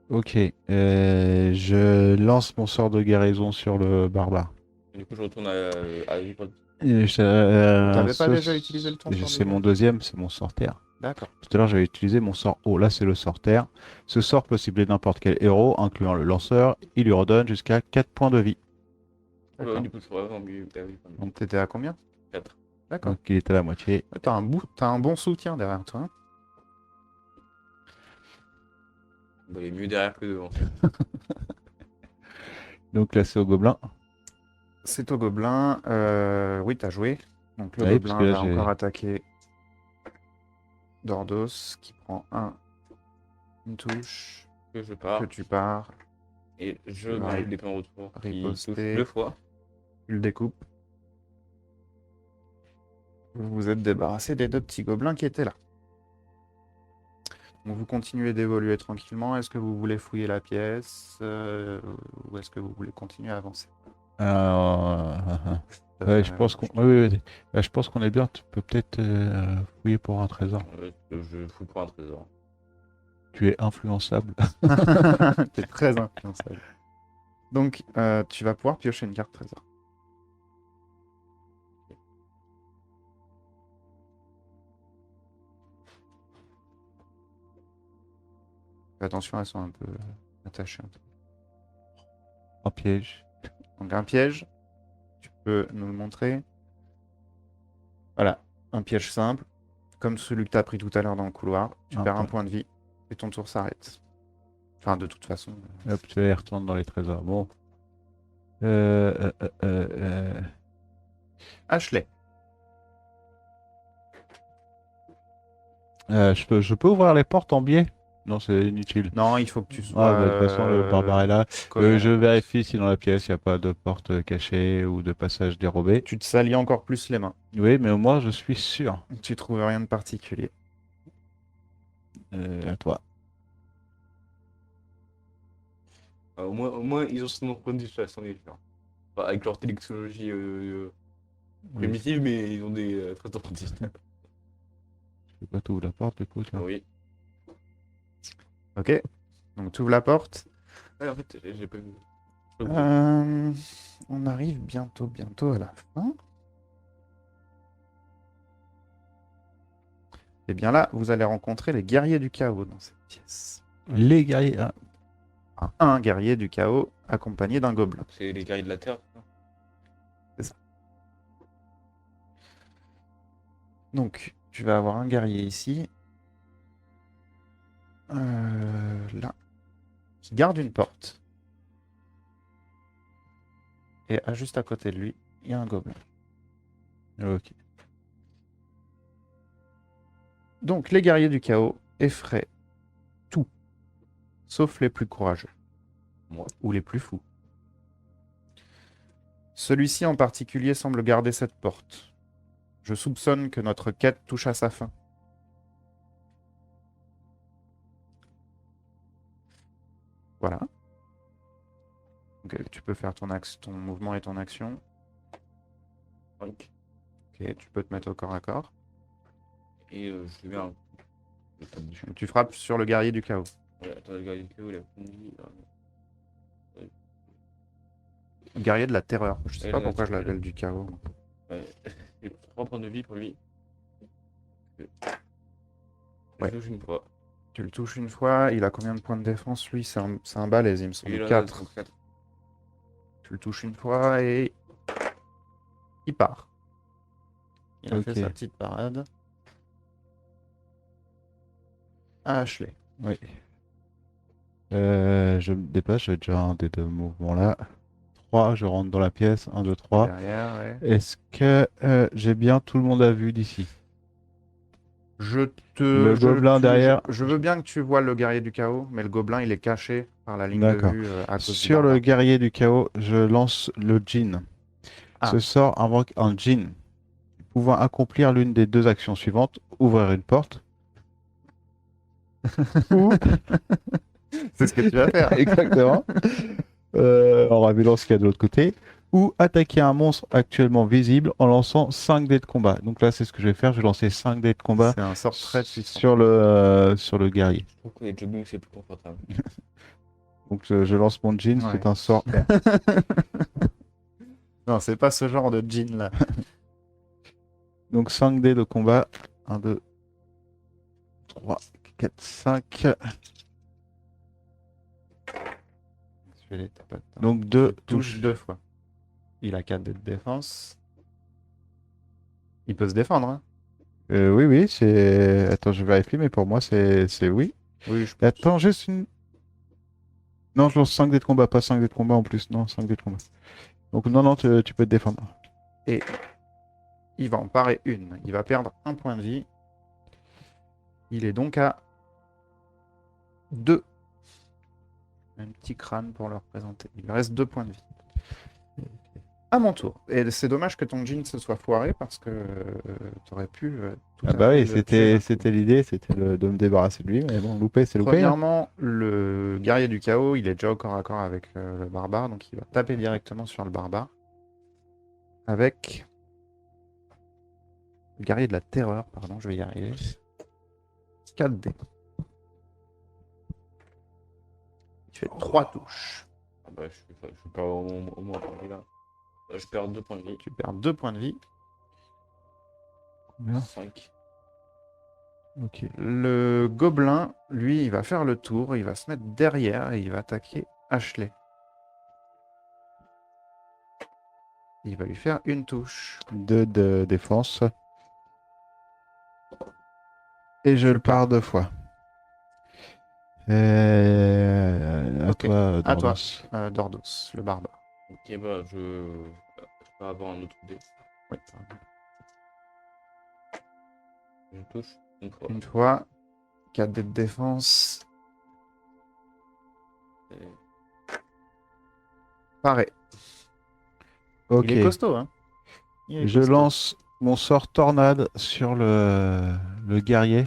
Ok. Je lance mon sort de guérison sur le barbare. Du coup, je retourne à t'avais pas déjà utilisé le ton sort de C'est mon guérison deuxième, c'est mon sort terre. D'accord. Tout à l'heure, j'avais utilisé mon sort eau. Là, c'est le sort terre. Ce sort peut cibler n'importe quel héros, incluant le lanceur. Il lui redonne jusqu'à 4 points de vie. D'accord. Du coup, c'est vraiment mieux. Donc t'étais à combien? 4. D'accord. Donc, il est à la moitié. Ouais, t'as un bon soutien derrière toi, hein. Bah, il est mieux derrière que devant. Donc, là, c'est au gobelin. C'est au gobelin. Oui, t'as joué. Donc le Oui, parce que gobelin là, va j'ai- encore attaquer Dordos, qui prend une touche, Que je pars. que tu pars, Et je Tu vas mets l'épée en retour. Qui touche riposter. 2 fois. tu le découpes. Vous vous êtes débarrassé des 2 petits gobelins qui étaient là. Donc vous continuez d'évoluer tranquillement. Est-ce que vous voulez fouiller la pièce ou est-ce que vous voulez continuer à avancer? Ouais, je pense qu'on je pense qu'on est bien. Tu peux peut-être fouiller pour un trésor. Je fous pour un trésor. Tu es influençable. T'es très influençable. Donc, tu vas pouvoir piocher une carte trésor. Fais attention, elles sont un peu attachées. Un piège. Donc, un piège, tu peux nous le montrer. Voilà, un piège simple, comme celui que tu as pris tout à l'heure dans le couloir. Tu Un perds un point. point de vie et ton tour s'arrête. Enfin, de toute façon. Hop, tu vas y retourner dans les trésors. Bon. Ashley. Je peux ouvrir les portes en biais? Non, c'est inutile. Non, il faut que tu sois. Ah, bah, de toute façon, le barbare est là. collé à Je la porte. vérifie si dans la pièce, il n'y a pas de porte cachée ou de passage dérobé. Tu te salis encore plus les mains. Oui, mais au moins, je suis sûr. Tu trouves rien de particulier. À toi. Au moins, ils ont son point de situation différent. Enfin, avec leur technologie Oui, primitive, mais ils ont des trésors de système. je peux pas t'ouvrir la porte, du coup, tiens. Oui. Ok. Donc, tu ouvres la porte. Ouais, en fait, j'ai pas vu. On arrive bientôt à la fin. Et bien là, vous allez rencontrer les guerriers du chaos dans cette pièce. Les guerriers. Ah, Enfin, un guerrier du chaos accompagné d'un gobelin. C'est les guerriers de la Terre. Ça. Donc, tu vas avoir un guerrier ici. Là. Qui garde une porte. Et juste à côté de lui, il y a un gobelin. ok. Donc, les guerriers du chaos effraient tout, sauf les plus courageux. Moi. Ou les plus fous. Celui-ci en particulier semble garder cette porte. Je soupçonne que notre quête touche à sa fin. Voilà. Donc, tu peux faire ton mouvement et ton action. 5. Ok, tu peux te mettre au corps à corps. Et je lui mets un. Je tape dessus. Tu frappes sur le guerrier du chaos. Ouais, attends, le guerrier du chaos, il a fini. Le guerrier de la terreur. Je sais Et pas la pourquoi je terreur. l'appelle du chaos. Ouais. J'ai 3 points de vie pour lui. Ouais. Je touche une fois. Tu le touches une fois, il a combien de points de défense lui? C'est un balèze, il me Et semble. là, 4. donc 4. Tu le touches une fois et il part. Il a fait Ok. sa petite parade. À Ashley. Oui. Je me déplace, j'ai déjà un des deux mouvements là. 3, je rentre dans la pièce. 1, 2, 3. Derrière, ouais. Est-ce que j'ai bien tout le monde à vue d'ici? Le gobelin derrière. Je veux bien que tu vois le guerrier du chaos, mais le gobelin, il est caché par la ligne de D'accord. vue à cause du Sur le barbare. guerrier du chaos, je lance le djinn. Ah. Ce sort invoque un djinn pouvant accomplir l'une des deux actions suivantes, ouvrir une porte, ou, C'est ce que tu vas faire. exactement, en révélant ce qu'il y a de l'autre côté, ou attaquer un monstre actuellement visible en lançant 5 dés de combat. Donc là, c'est ce que je vais faire, je vais lancer 5 dés de combat C'est un sort très puissant. sur le guerrier. Je trouve que les jogging, c'est plus confortable. Donc je lance mon djinn, Ouais. c'est un sort. Non, c'est pas ce genre de jean là. Donc 5 dés de combat. 1, 2, 3, 4, 5. Donc 2 Touche touches. 2 fois. Il a 4 de défense. Il peut se défendre, hein. Oui, oui, c'est. Attends, je vérifie, mais pour moi, c'est oui. Oui, je Et attends, juste une. Non, je lance 5 dés de combat, pas 5 dés de combat en plus. Non, 5 dés de combat. Donc, non, non, tu peux te défendre. Il va en parer une. Il va perdre un point de vie. Il est donc à 2. Un petit crâne pour le représenter. Il lui reste 2 points de vie. À mon tour. Et c'est dommage que ton jean se soit foiré parce que tu aurais pu tout Ah à bah fait oui, le tuer c'était d'un coup. c'était l'idée, c'était de me débarrasser de lui, mais bon, loupé, c'est loupé. Hein. Premièrement, le guerrier du chaos, il est déjà au corps à corps avec le barbare, donc il va taper directement sur le barbare. Avec le guerrier de la terreur, pardon, je vais y arriver. 4 dés. Il fait 3 touches. Ah bah, je perds au moins un point de vie là. Je perds 2 points de vie. Tu perds 2 points de vie. Combien 5. Ok. Le gobelin, lui, il va faire le tour, il va se mettre derrière et il va attaquer Ashley. Il va lui faire une touche. 2 de défense. Et je Tu le pars 2 fois. À Ok. toi, À toi, Dordos. Dordos, le barbare. Ok, bah, je peux avoir un autre dé. Oui. Je touche une fois. Une fois, 4 dés de défense. Et- Pareil. Ok. Il est costaud, hein. Il est Je costaud. lance mon sort tornade sur le guerrier.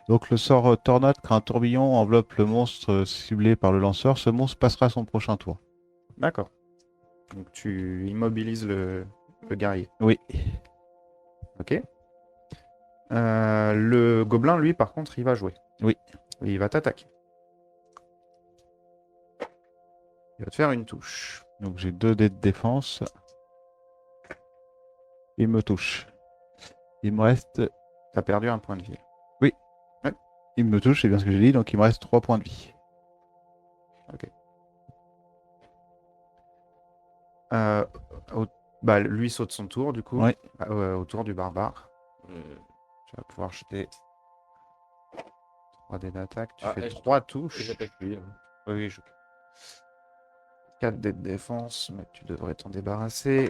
Donc le sort tornade crée un tourbillon enveloppe le monstre ciblé par le lanceur. Ce monstre passera à son prochain tour. D'accord. Donc tu immobilises le guerrier. Oui. Ok. Le gobelin, lui, par contre, il va jouer. Oui. Et il va t'attaquer. Il va te faire une touche. Donc j'ai 2 dés de défense. Il me touche. Il me reste. T'as perdu un point de vie. Il me touche, c'est bien ce que j'ai dit, donc il me reste 3 points de vie. Euh, bah, lui saute son tour, du coup. Oui. Au tour du barbare. Tu vas pouvoir jeter 3 dés d'attaque. Tu Ah, fais et je- 3 Et touches. j'attaque lui. Hein. Oui, 4 dés de défense, mais tu devrais t'en débarrasser.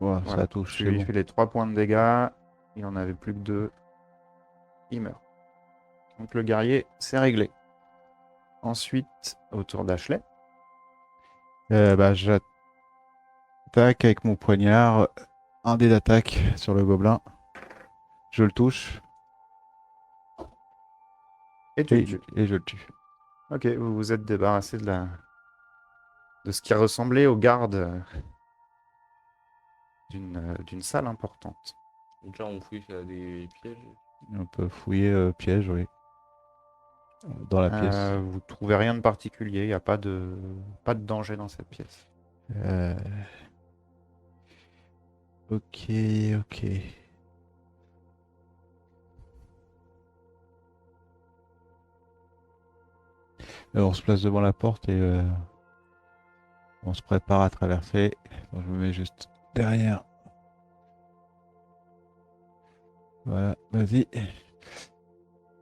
Voilà, Voilà. ça touche, Tu c'est lui bon. fais les 3 points de dégâts. Il en avait plus que 2. Il meurt. Donc le guerrier, c'est réglé. Ensuite, au tour d'Ashley. Bah, j'attaque avec mon poignard. Un dé d'attaque sur le gobelin. Je le touche Et tu le tues. et je le tue. Ok, vous vous êtes débarrassé de ce qui ressemblait aux gardes d'une salle importante. Donc là, on fouille s'il y a des pièges. On peut fouiller piège, oui. Dans la pièce. Vous trouvez rien de particulier, il n'y a pas de danger dans cette pièce. Euh, Ok, ok. On se place devant la porte et on se prépare à traverser. Donc, je me mets juste derrière. Voilà, vas-y.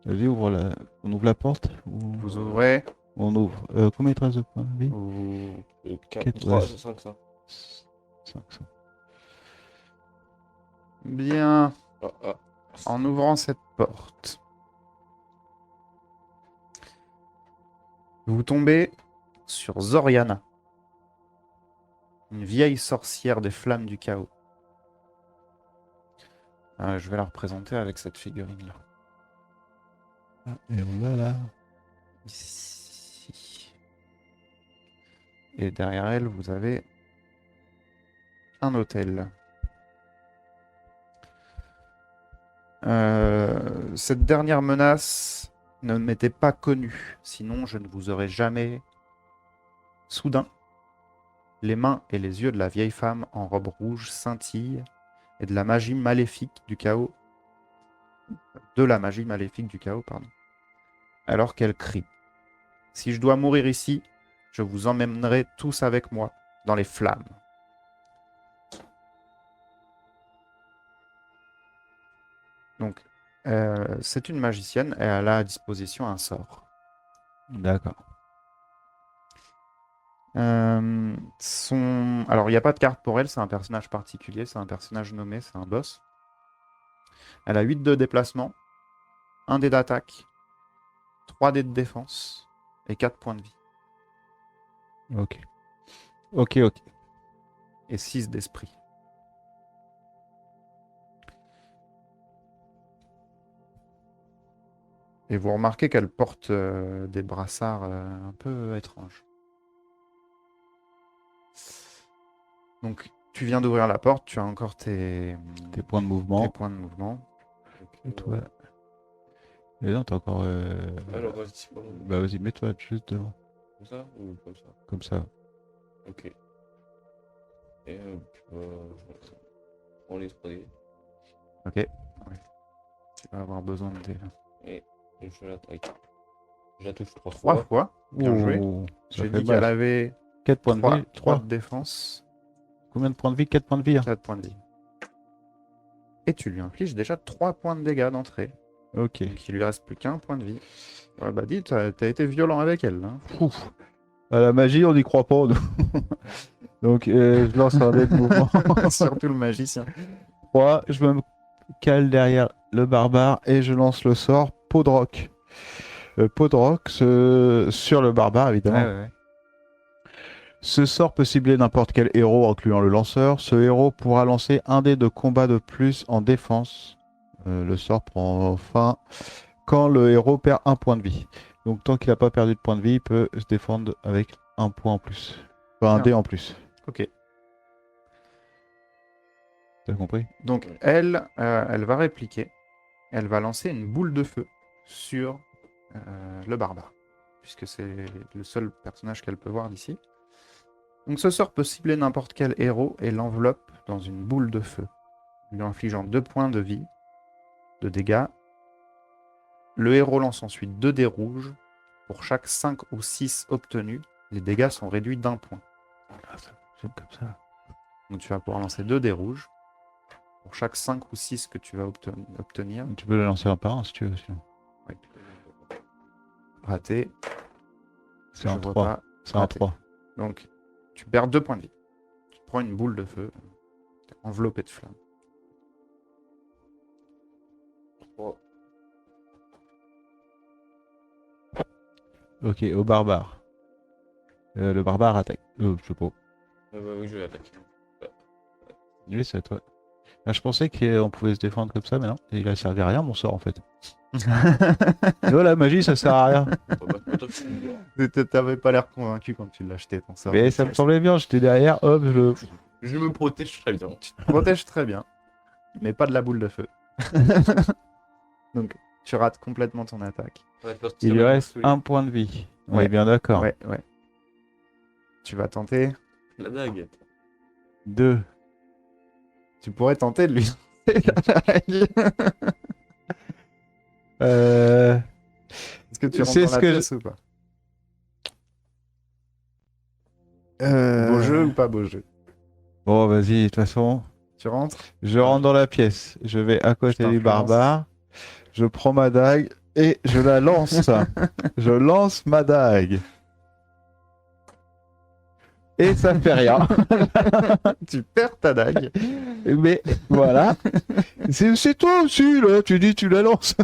Vas-y, on ouvre la porte ou Vous ouvrez. on ouvre. Combien il te reste de points de vie? Vous... 4, 3, 3, 5, ça. 500. Bien. Ah, ah. En ouvrant cette porte, vous tombez sur Zoriana, une vieille sorcière des flammes du chaos. Je vais la représenter avec cette figurine-là. Et voilà. Ici. Et derrière elle, vous avez un hôtel. Cette dernière menace ne m'était pas connue, sinon je ne vous aurais jamais. Soudain, les mains et les yeux de la vieille femme en robe rouge scintillent et de la magie maléfique du chaos, pardon, alors qu'elle crie. Si je dois mourir ici, je vous emmènerai tous avec moi dans les flammes. Donc, c'est une magicienne et elle a à disposition un sort. D'accord. Alors, il n'y a pas de carte pour elle, c'est un personnage particulier, c'est un personnage nommé, c'est un boss. Elle a 8 de déplacement, 1 dé d'attaque, 3 dés de défense et 4 points de vie. Ok. Ok, ok. Et 6 d'esprit. Et vous remarquez qu'elle porte des brassards un peu étranges. Donc, tu viens d'ouvrir la porte, tu as encore Tes points de tes mouvement. points de mouvement. Et toi? Et non, t'as encore. Ah, genre, vas-y, bon, Bah vas-y, mets-toi juste devant. comme ça ou comme ça? Comme ça. Ok. Et on les 3D. Ok. Ouais. Tu vas avoir besoin de dés. Et je l'attaque. Je la touche 3 3 fois. fois. Bien joué. Ouh, ça J'ai fait dit qu'elle mal. avait 4 points de 3 vie. 3 3. de défense, Combien de points de vie? 4 points de vie. Hein. 4 points de vie. Et tu lui infliges déjà 3 points de dégâts d'entrée. Ok. Donc il lui reste plus qu'un point de vie. Ouais, bah dis, t'as été violent avec elle. Hein. Ouf. À la magie, on n'y croit pas, nous. Donc, je lance un dé de mouvement. Surtout le magicien. 3. Je me cale derrière le barbare et je lance le sort Peau de roc. Peau de roc sur le barbare, évidemment. Ouais. Ce sort peut cibler n'importe quel héros, incluant le lanceur. Ce héros pourra lancer un dé de combat de plus en défense. Le sort prend fin quand le héros perd un point de vie. Donc tant qu'il n'a pas perdu de point de vie, il peut se défendre avec un point en plus. Enfin, un Bien. dé en plus. Ok. T'as compris? Donc elle va répliquer. Elle va lancer une boule de feu sur le barbare. Puisque c'est le seul personnage qu'elle peut voir d'ici. Donc ce sort peut cibler n'importe quel héros et l'enveloppe dans une boule de feu, lui infligeant 2 points de vie, de dégâts. Le héros lance ensuite 2 dés rouges. Pour chaque 5 ou 6 obtenus, les dégâts sont réduits d'1 point. Ah, ça fonctionne comme ça. Donc tu vas pouvoir lancer 2 dés rouges. Pour chaque 5 ou 6 que tu vas obtenir, Tu peux le lancer un par un si tu veux. Sinon. raté. C'est Je un vois 3. pas. C'est un Raté. 3. Donc tu perds 2 points de vie. Tu prends une boule de feu, t'es enveloppé de flammes. 3. Ok, au barbare. Le barbare attaque. Je sais pas. Bah oui, je l'attaque. Oui, c'est à toi. Ah, je pensais qu'on pouvait se défendre comme ça, mais non. Il a servi à rien mon sort en fait. La magie, ça sert à rien. T'avais pas l'air convaincu quand tu l'as acheté ton sort. Mais ça me semblait bien, j'étais derrière, hop, Je me protège très bien. Tu te protèges très bien, mais pas de la boule de feu. Donc tu rates complètement ton attaque. il lui reste un point de vie. On Ouais. est bien d'accord. Ouais. Tu vas tenter. La dague. 2. Tu pourrais tenter de lui lancer la dague. Est-ce que tu rentres C'est dans ce la que pièce ou pas? Beau Euh, jeu ou pas beau jeu? Bon, vas-y, de toute façon, Tu rentres? je rentre dans la pièce. Je vais à côté du t'influence. barbare. Je prends ma dague et je la lance. Je lance ma dague. Et ça fait rien. Tu perds ta dague. Mais voilà. C'est toi aussi, là. Tu dis, tu la lances.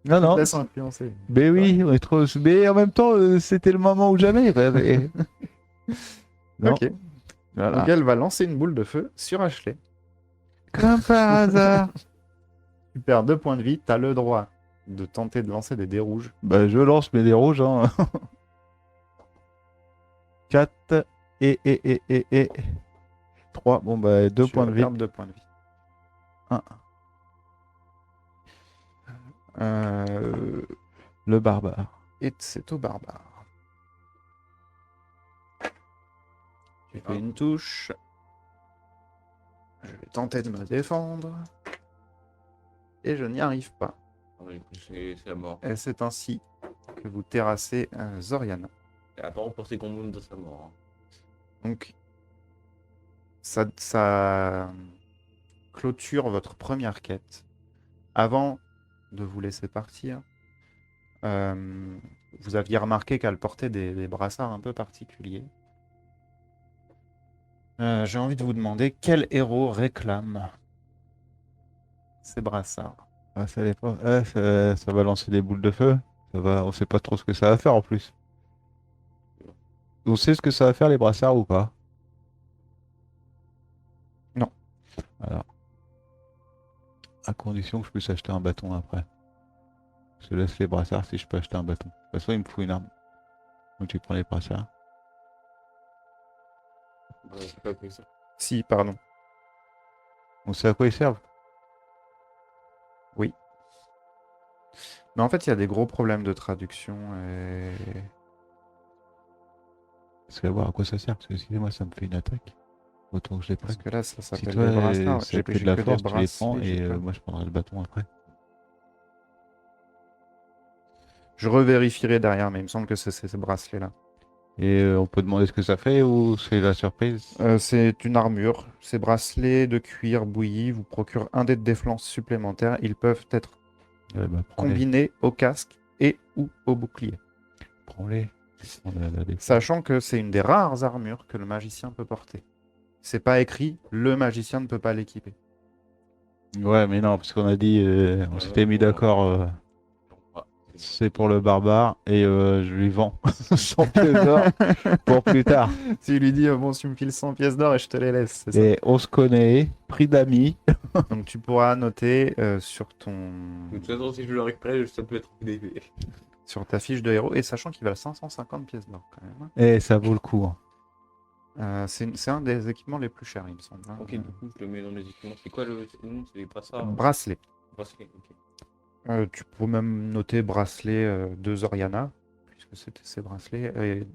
Non, non. Laisse influencer. Mais oui, on est trop. Mais en même temps, c'était le moment ou jamais. Non. Ok. Voilà. Donc elle va lancer une boule de feu sur Ashley. Comme par hasard. Tu perds 2 points de vie. Tu as le droit de tenter de lancer des dés rouges. Bah, je lance mes dés rouges. Hein. 4 et 3. Bon, bah, 2 Tu points vas de vie. perdre 2 points de vie. Un. Euh, Le barbare. Et c'est au barbare. J'ai fait une touche. Je vais tenter de me défendre. Et je n'y arrive pas. Ah, du coup, c'est la mort. Et c'est ainsi que vous terrassez Zoriana. Et apparemment, pour ces combos de sa mort. Donc, ça clôture votre première quête. Avant de vous laisser partir, vous aviez remarqué qu'elle portait des brassards un peu particuliers. J'ai envie de vous demander quel héros réclame ces brassards. Ah, ça, dépend. Ah, ça va lancer des boules de feu. Ça va... On sait pas trop ce que ça va faire en plus. On sait ce que ça va faire les brassards ou pas? Non. Alors. À condition que je puisse acheter un bâton après. Je laisse les brassards si je peux acheter un bâton. De toute façon, il me faut une arme. Donc tu prends les brassards. Ouais, c'est pas comme ça. Si, pardon. On sait à quoi ils servent. Mais en fait, il y a des gros problèmes de traduction. Et... Parce qu'à voir à quoi ça sert. Parce que excusez-moi, ça me fait une attaque. Autant que je les prenne. Parce que là, ça Si s'appelle toi, des brassards. ça te fait de J'ai la que des force, tu les prends bracelets, et j'ai pas. moi je prendrai le bâton après. Je revérifierai derrière, mais il me semble que c'est ces bracelets-là. Et on peut demander ce que ça fait ou c'est la surprise? C'est une armure. Ces bracelets de cuir bouilli vous procurent un dé de défense supplémentaire. Ils peuvent être Bah, prends-les. combinés au casque et ou au bouclier. Prends-les. Prends la défense. Sachant que c'est une des rares armures que le magicien peut porter. C'est pas écrit, le magicien ne peut pas l'équiper. Ouais, mais non, parce qu'on a dit, on s'était mis d'accord, c'est pour le barbare et je lui vends 100 pièces d'or pour plus tard. Tu lui dis, bon, tu me files 100 pièces d'or et je te les laisse, c'est ça. Et on se connaît, prix d'amis. Donc tu pourras noter sur De toute façon, si je le récupère, ça peut être d'épée. sur ta fiche de héros, et sachant qu'il valent 550 pièces d'or quand même. Et ça vaut le coup. Hein. C'est un des équipements les plus chers, il me semble. Hein. Ok, du coup, je le mets dans les équipements. C'est quoi le nom? C'est les brassards? Bracelet. Bracelet, ok. Tu peux même noter bracelet de Zoriana, puisque c'était ses bracelets. Et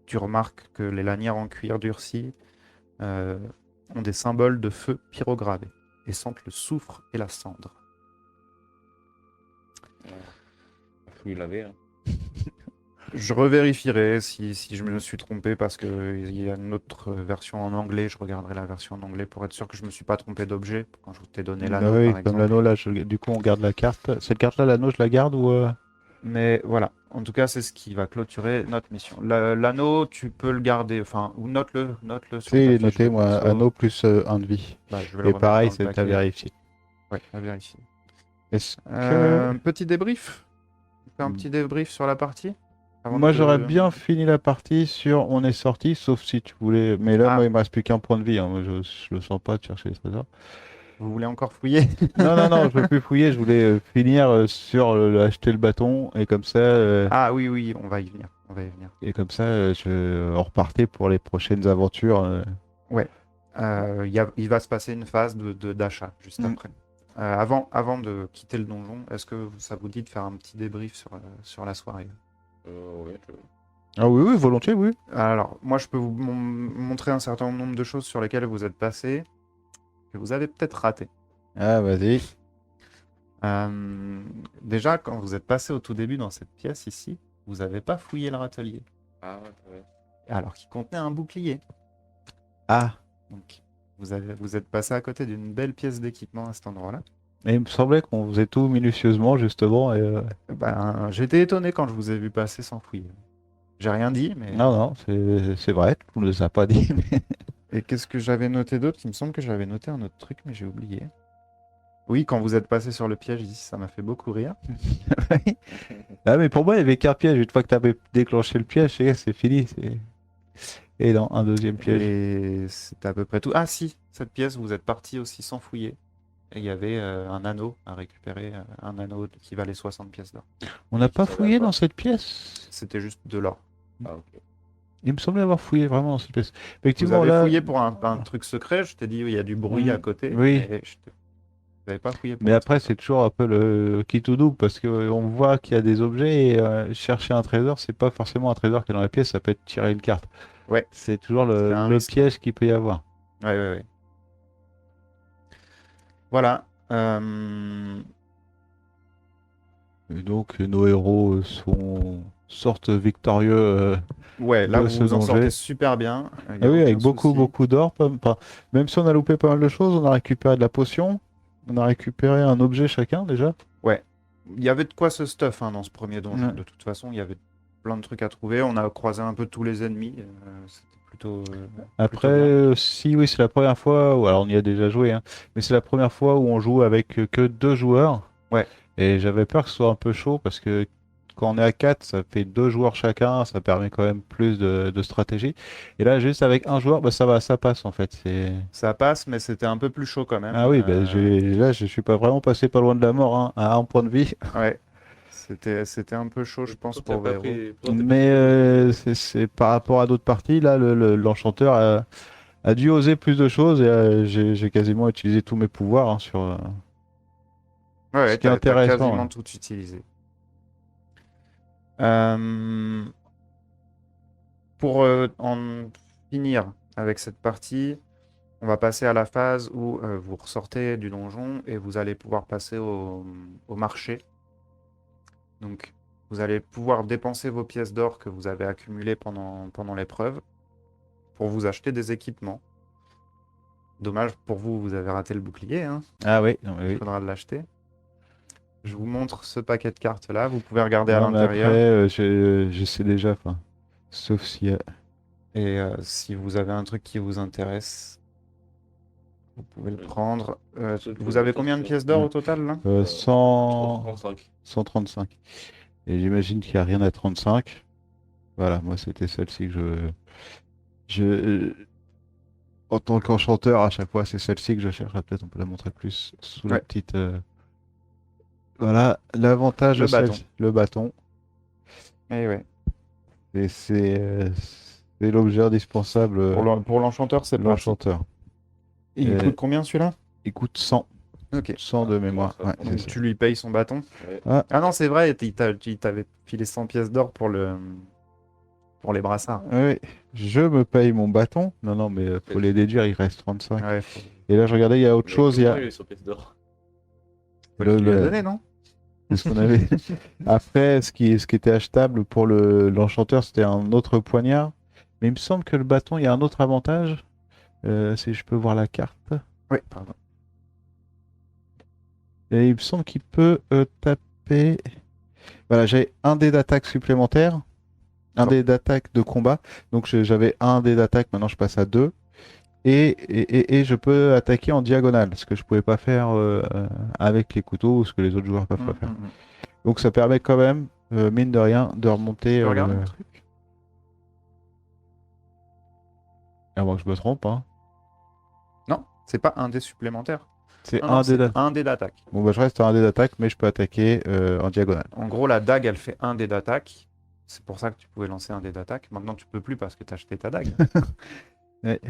tu remarques que les lanières en cuir durci ont des symboles de feu pyrogravés et sentent le soufre et la cendre. Faut lui laver. Hein. Je revérifierai si je me suis trompé parce qu'il y a une autre version en anglais. Je regarderai la version en anglais pour être sûr que je ne me suis pas trompé d'objet quand je t'ai donné Bah l'anneau, oui, par comme exemple. l'anneau là, du coup on garde la carte. Cette carte-là, l'anneau, je la garde ou Mais voilà, en tout cas, c'est ce qui va clôturer notre mission. L'anneau, tu peux le garder, enfin, ou note-le sur Si, il ta est fiche noté, de moi, perso. anneau plus 1 de vie. Bah, je vais le Et remettre pareil, dans le c'est à paquet. vérifier. Ouais, à vérifier. Est-ce que... Petit débrief? On fait un petit débrief sur la partie? Avant Moi, de- j'aurais bien fini la partie sur on est sorti, sauf si tu voulais. Mais là, Ah. moi, il me reste plus qu'un point de vie. Hein. Moi, je le sens pas de chercher les trésors. Vous voulez encore fouiller? Non, je veux plus fouiller. Je voulais finir sur acheter le bâton et comme ça, Ah oui, oui, on va y venir. On va y venir. on repartait pour les prochaines aventures. Il va se passer une phase d'achat juste Mm. après. Avant de quitter le donjon, est-ce que ça vous dit de faire un petit débrief sur la soirée? Ouais, Ah oui, volontiers, oui. Alors, moi, je peux vous montrer un certain nombre de choses sur lesquelles vous êtes passé. que vous avez peut-être raté. Ah, vas-y. Déjà, quand vous êtes passé au tout début dans cette pièce ici, vous n'avez pas fouillé le râtelier, Ah ouais. alors qu'il contenait un bouclier. Ah, Donc, vous êtes passé à côté d'une belle pièce d'équipement à cet endroit-là. mais il me semblait qu'on faisait tout minutieusement, justement. Et, Ben, j'étais étonné quand je vous ai vu passer sans fouiller. J'ai rien dit, mais... Non, non, c'est vrai, on ne les a pas dit. Et qu'est-ce que j'avais noté d'autre? Il me semble que j'avais noté un autre truc, mais j'ai oublié. Oui, quand vous êtes passé sur le piège ici, ça m'a fait beaucoup rire. Ah, mais pour moi, il n'y avait qu'un piège. Une fois que tu avais déclenché le piège, c'est fini. Et non, un deuxième piège. Et c'était à peu près tout. Ah si, cette pièce, vous êtes parti aussi sans fouiller. Et il y avait un anneau à récupérer, un anneau qui valait 60 pièces d'or. On n'a pas Ça va fouillé pas. dans cette pièce. C'était juste de l'or. Ah, ok. Il me semblait avoir fouillé vraiment dans cette pièce. Vous Effectivement, avez là. fouillé pour un truc secret, je t'ai dit, il y a du bruit à côté. Oui. Et vous n'avez pas fouillé pour Mais un après, truc c'est toujours un peu le qui tout double parce qu'on voit qu'il y a des objets et chercher un trésor, c'est pas forcément un trésor qui est dans la pièce, ça peut être tirer une carte. Ouais. C'est toujours C'est un le risque. piège qu'il peut y avoir. Ouais, ouais, ouais. Voilà. Et donc, nos héros sortent victorieux. Ouais, là, de vous ce vous en danger. sortez super bien. Il y Ah a oui, aucun avec beaucoup, souci. beaucoup d'or. Même si on a loupé pas mal de choses, on a récupéré de la potion, on a récupéré un objet chacun déjà. Ouais. Il y avait de quoi se stuff hein, dans ce premier donjon. Ouais. De toute façon, il y avait plein de trucs à trouver. On a croisé un peu tous les ennemis. C'était plutôt Après, bien. si oui, c'est la première fois, ou alors on y a déjà joué, hein, mais c'est la première fois où on joue avec que 2 joueurs. Ouais. Et j'avais peur que ce soit un peu chaud parce que quand on est à 4, ça fait 2 joueurs chacun, ça permet quand même plus de stratégie. Et là, juste avec un joueur, bah, ça va, ça passe en fait. Ça passe, mais c'était un peu plus chaud quand même. Ah oui, bah, là, je suis pas vraiment passé pas loin de la mort, hein, à un point de vie. Ouais. C'était un peu chaud, je pense, pour vos héros. Mais c'est par rapport à d'autres parties, là, l'enchanteur a dû oser plus de choses et j'ai quasiment utilisé tous mes pouvoirs hein, sur. Ouais, Ce qui est t'as intéressant, quasiment ouais. tout utilisé. Pour en finir avec cette partie, on va passer à la phase où vous ressortez du donjon et vous allez pouvoir passer au marché. Donc, vous allez pouvoir dépenser vos pièces d'or que vous avez accumulées pendant l'épreuve pour vous acheter des équipements. Dommage pour vous, vous avez raté le bouclier, hein. Ah oui, non, mais Il oui. faudra l'acheter. Je vous montre ce paquet de cartes là. Vous pouvez regarder à Non, mais l'intérieur. après, je sais déjà, enfin, sauf si. Et si vous avez un truc qui vous intéresse, vous pouvez le prendre. Vous avez combien de pièces d'or au total là? 135. 135. Et j'imagine qu'il n'y a rien à 35. Voilà, moi c'était celle-ci que en tant qu'enchanteur, à chaque fois, c'est celle-ci que je cherche. Ah, peut-être on peut la montrer plus sous la Ouais. petite. Voilà, l'avantage Le de bâton. le bâton. Eh ouais. Et c'est l'objet indispensable Pour l'enchanteur, c'est de pratique. l'enchanteur. Il Et- coûte combien celui-là? Il coûte 100. Ok. 100 de mémoire. ça, Ouais, ça, c'est Donc ça. tu lui payes son bâton. Ouais. Ah non, c'est vrai, il t'avait filé 100 pièces d'or pour les brassards. Oui, je me paye mon bâton. Non, non, mais faut les déduire, il reste 35. Ouais, Et là, je regardais, il y a autre chose. Il y a Il est sur pièce d'or. faut le- qu'il lui a le- donné, non? c'est ce qu'on avait. Après, ce qui était achetable pour l'enchanteur, c'était un autre poignard. Mais il me semble que le bâton, il y a un autre avantage. Si je peux voir la carte. Oui, pardon. Et il me semble qu'il peut taper. Voilà, j'ai un dé d'attaque supplémentaire. Un Bon. dé d'attaque de combat. Donc j'avais un dé d'attaque, maintenant je passe à 2. Et je peux attaquer en diagonale, ce que je pouvais pas faire avec les couteaux, ou ce que les autres joueurs peuvent pas faire. Donc ça permet quand même, mine de rien, de remonter. Tu regardes un truc? À moins que je me trompe, hein. Non, c'est pas un dé supplémentaire. C'est Non, un non, dé c'est d'attaque. un dé d'attaque. Bon, bah, je reste à un dé d'attaque, mais je peux attaquer en diagonale. En gros, la dague, elle fait un dé d'attaque. C'est pour ça que tu pouvais lancer un dé d'attaque. Maintenant, tu peux plus parce que tu as acheté ta dague. Ouais.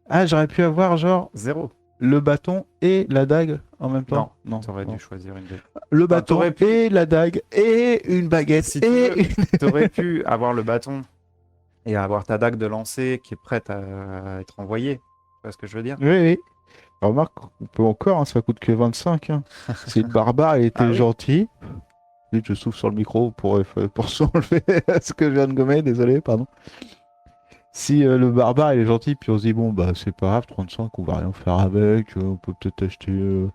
Ah, j'aurais pu avoir genre 0. le bâton et la dague en même temps. Non, tu aurais dû choisir une dague. Le bâton t'aurais pu- et la dague et une baguette Si tu et veux. Tu aurais pu avoir le bâton et avoir ta dague de lancer qui est prête à être envoyée. Tu vois ce que je veux dire? Oui, oui. Remarque, on peut encore, hein, ça coûte que 25. Hein. Si le barbare il était Ah oui. gentil. Vite, je souffle sur le micro pour s'enlever ce que je viens de gommer, désolé, pardon. Si le barbare il est gentil, puis on se dit, bon, bah c'est pas grave, 35, on va rien faire avec, on peut peut-être acheter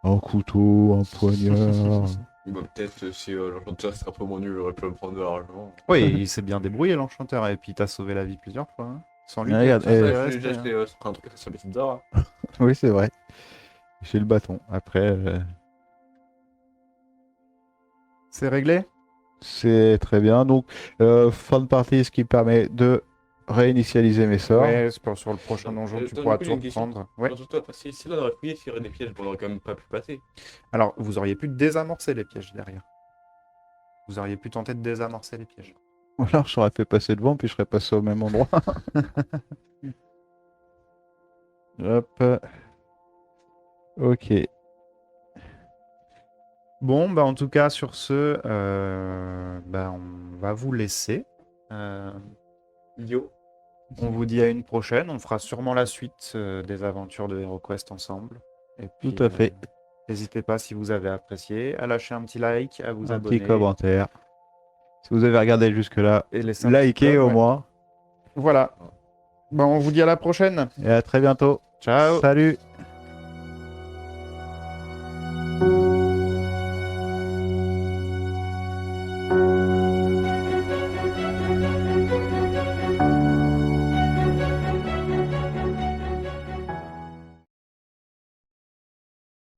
un couteau, un poignard. Bah, peut-être si l'enchanteur serait un peu moins nul, j'aurais pu me prendre de l'argent. Oui, il s'est bien débrouillé, l'enchanteur, et puis il t'a sauvé la vie plusieurs fois. Hein. Sans lui, Regarde, peut-être que eh, ça serait J'ai resté, hein. acheté un truc sur les petites Zara. Oui, c'est vrai. J'ai le bâton. Après, C'est réglé? c'est très bien. Donc, fin de partie, ce qui me permet de réinitialiser mes sorts. Ouais, sur le prochain Non, donjon, tu non, pourras du coup, tout j'ai une question. reprendre. Ouais. Dans tout cas, si là on aurait fouillé, s'il y aurait des pièges, on aurait quand même pas pu passer. Alors, vous auriez pu désamorcer les pièges derrière. Vous auriez pu tenter de désamorcer les pièges. Ou alors, je serais fait passer devant, puis je serais passé au même endroit. Hop. Ok. Bon, bah en tout cas, sur ce, bah, on va vous laisser. Yo. On vous dit à une prochaine. On fera sûrement la suite des aventures de HeroQuest ensemble. Et puis, Tout à fait. n'hésitez pas, si vous avez apprécié, à lâcher un petit like, à vous Un abonner. petit commentaire. Si vous avez regardé jusque-là, Et laisser un petit likez com, au ouais. moins. Voilà. Bah, on vous dit à la prochaine. Et à très bientôt. Ciao. Salut.